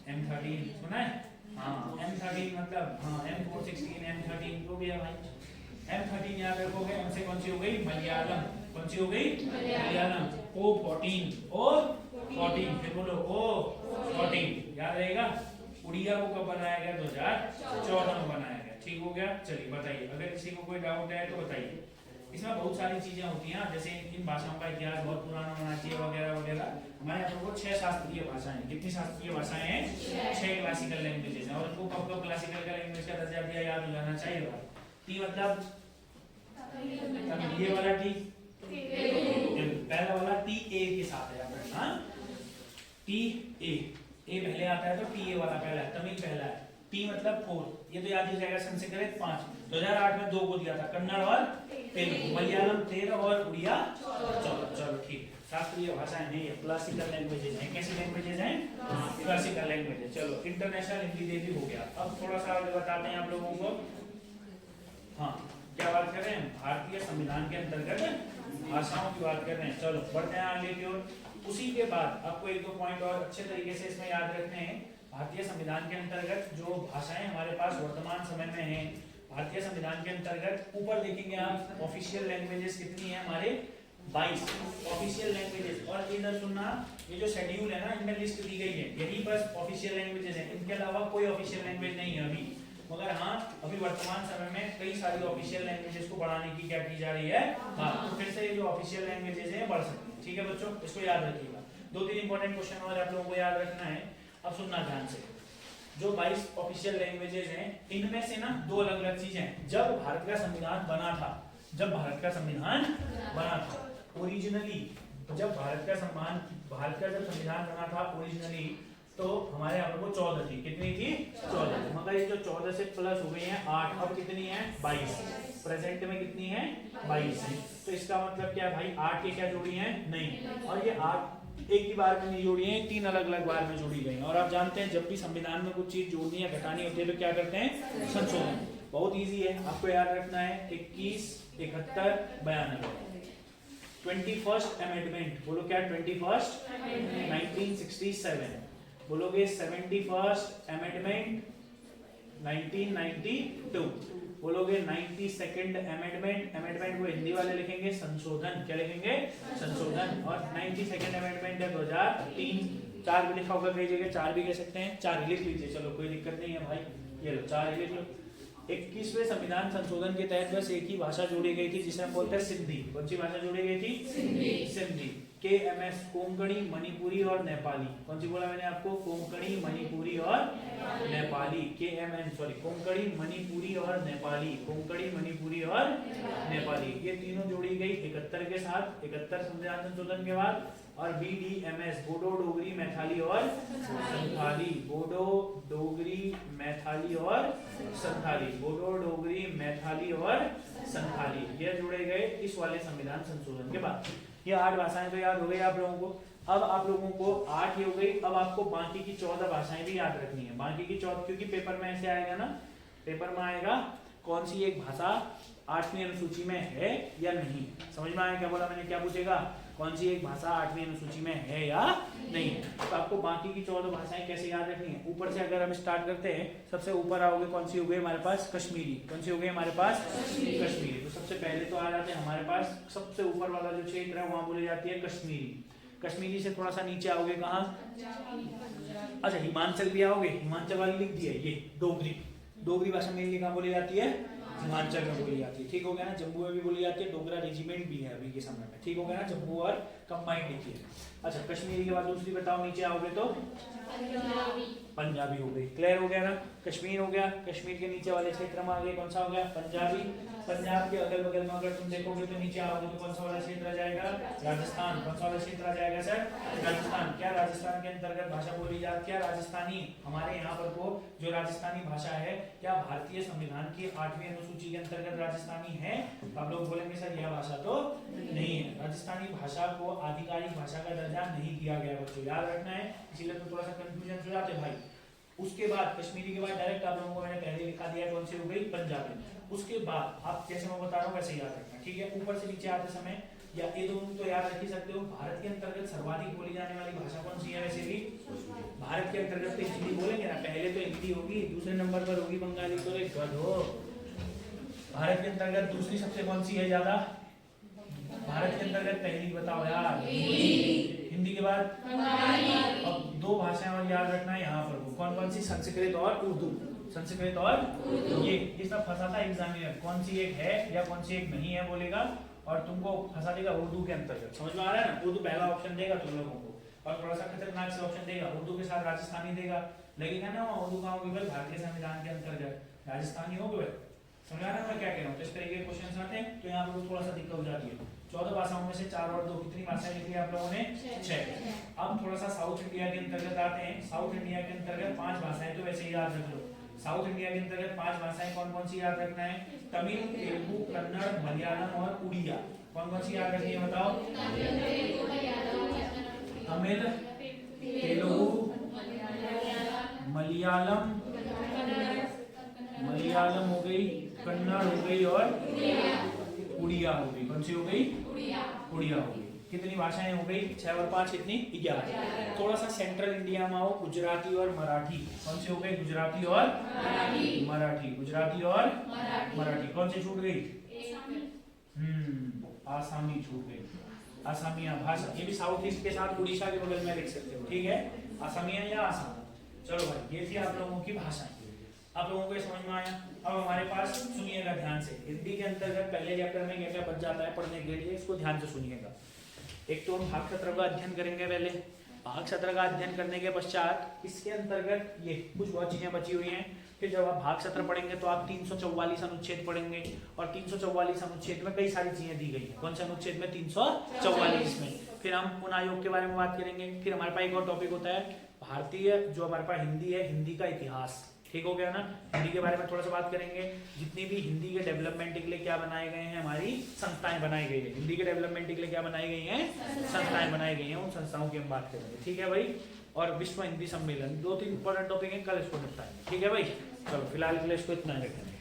M13 सुना है, हाँ M13 मतलब, हाँ M416 M13 हो गया भाई। M13 याद रखोगे, M से कौन सी हो गई, मलयालम। कौन सी हो गई, मलयालम। O14, फिर बोलो O14, याद रहेगा। उड़िया को कब बनाया गया, 2014 में बनाया गया, ठीक हो गया। चलिए बताइए, अगर किसी को कोई डाउट है तो बताइए। इसमें बहुत सारी चीजें होती हैं, जैसे इन भाषाओं का इतिहास बहुत पुराना होना चाहिए वगैरह वगैरह। हमारे यहाँ पर 6 शास्त्रीय भाषाएं हैं। कितनी शास्त्रीय भाषाएं हैं? 6 क्लासिकल लैंग्वेजेस हैं। और इनको कब कब क्लासिकल का लैंग्वेज का दर्जा दिया याद हो जाना चाहिए। टी मतलब ये वाला टी, पहला वाला टी ए के साथ है। हाँ, टी ए पहले आता है तो टी ए वाला पहला है, तमिल पहला है। टी मतलब 4, ये तो याद ही रहेगा। संस्कृत 5, 2008 में 2 को दिया था, कन्नड़ और तेलुगु, मलयालम 13 और उड़िया 14। चलो ठीक, शास्त्रीय भाषाएं नहीं है, क्लासिकल लैंग्वेजेस हैं। कैसी लैंग्वेजेस हैं? Classical languages. चलो इंटरनेशनल हिंदी दे भी हो गया। अब थोड़ा सा आगे बताते हैं आप लोगों को। हाँ, क्या बात कर रहे हैं? भारतीय संविधान के अंतर्गत भाषाओं की बात कर रहे हैं। चलो बढ़ते हैं आगे की ओर। उसी के बाद आपको 1-2 पॉइंट और अच्छे तरीके से इसमें याद रखने हैं। भारतीय संविधान के अंतर्गत जो भाषाएं हमारे पास वर्तमान समय में हैं, भारतीय संविधान के अंतर्गत ऊपर देखेंगे आप, ऑफिशियल लैंग्वेजेस कितनी है हमारे? 22 ऑफिशियल लैंग्वेजेस। और इधर सुनना, ये जो शेड्यूल है ना, इनमें लिस्ट दी गई है, यही बस ऑफिशियल लैंग्वेजेस है, इनके अलावा कोई ऑफिशियल लैंग्वेज नहीं है अभी। मगर हाँ, अभी वर्तमान समय में कई सारी ऑफिशियल लैंग्वेजेस को बढ़ाने की क्या की जा रही है? हाँ, तो फिर से ये जो ऑफिशियल लैंग्वेजेस हैं बढ़ सकती है। ठीक है बच्चों, इसको याद रखिएगा। 2-3 इंपॉर्टेंट क्वेश्चन और आप लोगों को याद रखना है। अब सुनना ध्यान से, जो 22 ऑफिशियल लैंग्वेजेस हैं, इनमें से ना 2 अलग अलग चीजें। जब भारत का संविधान बना था, जब भारत का संविधान बना था ओरिजिनली, जब भारत का जब संविधान बना था ओरिजिनली, तो हमारे यहाँ पर 14 थी। कितनी थी? 14। मगर ये जो 14 से प्लस हो गई है 8, अब कितनी है? 22। प्रेजेंट में कितनी है? 22 है। तो इसका मतलब क्या है भाई? 8 के क्या जोड़ी है? नहीं। और ये 8 एक ही बार में नहीं जोड़ी है, 3 अलग अलग बार में जोड़ी गई। और आप जानते हैं जब भी संविधान में कुछ चीज जोड़नी या घटानी होती है तो क्या करते हैं? संशोधन। बहुत ईजी है, आपको याद रखना है। 21, 71, 92। 21st अमेंडमेंट बोलो क्या? 21st 1967। बोलोगे 71st अमेंडमेंट 1992। बोलोगे 92nd अमेंडमेंट, अमेंडमेंट को हिंदी वाले लिखेंगे संशोधन। क्या लिखेंगे? संशोधन। और 92nd अमेंडमेंट है 2003। 4 भी लिखा होगा कई जगह, 4 भी कह सकते हैं, 4 लिख लीजिए। चलो कोई दिक्कत नहीं है भाई, ये लो 4 लिख लो। 21वें संविधान संशोधन के तहत बस एक ही भाषा जोड़ी गई थी, जिसे हम बोलते हैं सिंधी। कौन सी भाषा जोड़ी गई थी? सिंधी। KMS कोंकणी, मणिपुरी और नेपाली। कौन सी बोला मैंने आपको? कोंकणी, मणिपुरी और नेपाली। कोंकणी, मणिपुरी और नेपाली। कोंकणी, मणिपुरी और नेपाली, ये तीनों जोड़ी गई 71 के साथ, 71 संविधान संशोधन के बाद। और BDMS बोडो, डोगरी, मैथाली और संथाली। बोडो, डोगरी, मैथाली और संथाली। बोडो, डोगरी, मैथाली और संथाली, ये जोड़े गए इस वाले संविधान संशोधन के बाद। ये 8 भाषाएं तो याद हो गई आप लोगों को। अब आप लोगों को 8 ही हो गई, अब आपको बाकी की 14 भाषाएं भी याद रखनी है। बाकी की 14, क्योंकि पेपर में ऐसे आएगा ना, पेपर में आएगा कौन सी एक भाषा 8वीं अनुसूची में है या नहीं। समझ में आया क्या बोला मैंने? क्या पूछेगा? कौन सी एक भाषा 8वीं अनुसूची में है या नहीं। तो आपको बाकी की 14 भाषाएं कैसे याद रखनी है? ऊपर से अगर हम स्टार्ट करते हैं, सबसे ऊपर आओगे, कौन सी हो गई हमारे पास? कश्मीरी। कौन सी हो गई हमारे पास? कश्मीरी। तो सबसे पहले तो आ जाते हैं हमारे पास, सबसे ऊपर वाला जो क्षेत्र है वहां बोली जाती है कश्मीरी। कश्मीरी से थोड़ा सा नीचे आओगे कहाँ? अच्छा, हिमाचल भी आओगे, हिमाचल वाली लिख दी है ये डोगरी। डोगरी भाषा मेनली कहाँ बोली जाती है? हिमाचल में बोली जाती है। ठीक हो गया ना? जम्मू में भी बोली जाती है, डोगरा रेजिमेंट भी है अभी के समय में। ठीक हो गया ना? जम्मू और कंबाइंड लिखी है। अच्छा, कश्मीरी के बाद दूसरी बताओ, नीचे आओगे तो पंजाबी हो गई। क्लियर हो गया ना? कश्मीर हो गया। कश्मीर के नीचे वाले क्षेत्र में आ गए, कौन सा हो गया? पंजाबी। पंजाब के अगल बगल में अगर तुम देखोगे तो नीचे आओगे तो कौन सा वाला क्षेत्र आ जाएगा? राजस्थान। कौन सा वाला क्षेत्र आ जाएगा सर? राजस्थान। क्या राजस्थान के अंतर्गत भाषा बोली जाती है? राजस्थानी। हमारे यहाँ पर को जो राजस्थानी भाषा है, क्या भारतीय संविधान की 8वीं अनुसूची के अंतर्गत राजस्थानी है? तो आप लोग बोलेंगे सर यह भाषा तो नहीं है। राजस्थानी भाषा को आधिकारिक भाषा का दर्जा नहीं दिया गया बच्चों, याद रखना है। इसीलिए तो थोड़ा सा कंफ्यूजन हो जाते भाई। उसके बाद कश्मीरी के बाद डायरेक्ट आप लोगों को मैंने पहले लिखा दिया, कौन सी हो गई? पंजाबी। उसके बाद आप जैसे मैं बता रहा हूँ वैसे याद रखना, ठीक है? ऊपर से नीचे आते समय या ये दोनों तो याद रख ही सकते हो। भारत के अंतर्गत सर्वाधिक बोली जाने वाली भाषा कौन सी है? वैसे भी भारत के अंतर्गत तो हिंदी बोलेंगे ना, पहले तो हिंदी होगी, दूसरे नंबर पर होगी बंगाली। तो एक गधो। भारत के अंतर्गत दूसरी सबसे कौन सी है ज्यादा? भारत के अंतर्गत पहली बताओ यार, हिंदी के बाद अब 2 भाषाएं और याद रखना है यहाँ पर, कौन कौन सी? संस्कृत और उर्दू। संस्कृत और ये इसमें फंसाता एग्जामिनर, कौन सी एक है या कौन सी एक नहीं है बोलेगा और तुमको फंसा देगा उर्दू के अंतर्गत। समझ में आ रहा है ना? उर्दू पहला ऑप्शन देगा तुम लोगों को और थोड़ा सा खतरनाक से ऑप्शन देगा, उर्दू के साथ राजस्थानी देगा, लगेगा ना उर्दू का केवल भारतीय संविधान के अंतर्गत राजस्थानी हो गए। समझ आ रहा है मैं क्या कह रहा हूँ? तो इस तरीके के क्वेश्चन आते हैं तो यहाँ पर थोड़ा सा दिक्कत हो जाती है। 14 भाषाओं में से 4 और 2 कितनी भाषाएं लिखी आप लोगों ने? 6। अब थोड़ा सा साउथ इंडिया के अंतर्गत आते हैं। साउथ इंडिया के अंतर्गत 5 भाषाएं तो वैसे ही याद रख लो। साउथ इंडिया के अंतर्गत 5 भाषाएं कौन कौन सी याद रखना है? तमिल, तेलुगु, कन्नड़, मलयालम और उड़िया। कौन कौन सी याद रखनी है बताओ? तमिल, तेलुगु, मलयालम, मलयालम हो गई, कन्नड़ हो गई और उड़िया हो गई। कौन सी हो गई? उड़िया हो गई। कितनी भाषाएं हो गई? 6 और 5 कितनी? 11। थोड़ा सा सेंट्रल इंडिया में आओ, गुजराती और मराठी। कौन सी हो गई? गुजराती और मराठी। गुजराती और मराठी। कौन सी छूट गई? आसामी छूट गई। आसामिया भाषा, ये भी साउथ ईस्ट के साथ उड़ीसा के बगल में लिख सकते हो, ठीक है? आसामिया या आसाम। चलो भाई, ये थी आप लोगों की भाषा। आप लोगों को समझ में आया? अब हमारे पास सुनिएगा ध्यान से, हिंदी के अंतर्गत पहले चैप्टर में क्या क्या बच जाता है पढ़ने के लिए, इसको ध्यान से सुनिएगा। एक तो हम भाग सत्र का अध्ययन करेंगे पहले। भाग सत्र का अध्ययन करने के पश्चात इसके अंतर्गत ये कुछ बहुत चीजें बची हुई हैं। फिर जब आप भाग सत्र पढ़ेंगे तो आप 344 अनुच्छेद पढ़ेंगे और 344 अनुच्छेद में कई सारी चीजें दी गई हैं। कौन से अनुच्छेद में? 344 में। फिर हम उन आयोग के बारे में बात करेंगे। फिर हमारे पास एक और टॉपिक होता है भारतीय, जो हमारे पास हिंदी है, हिंदी का इतिहास। ठीक हो गया ना? हिंदी के बारे में थोड़ा सा बात करेंगे। जितनी भी हिंदी के डेवलपमेंट के लिए क्या बनाए गए हैं, हमारी संस्थाएं बनाई गई है। हिंदी के डेवलपमेंट के लिए क्या बनाई गई हैं? संस्थाएं बनाई गई हैं। उन संस्थाओं की हम बात करेंगे, ठीक है भाई? और विश्व हिंदी सम्मेलन, 2-3 इंपॉर्टेंट टॉपिक हैं, कल इसको निपटाएंगे, ठीक है भाई? चलो फिलहाल के लिए इसको इतना ही रखें।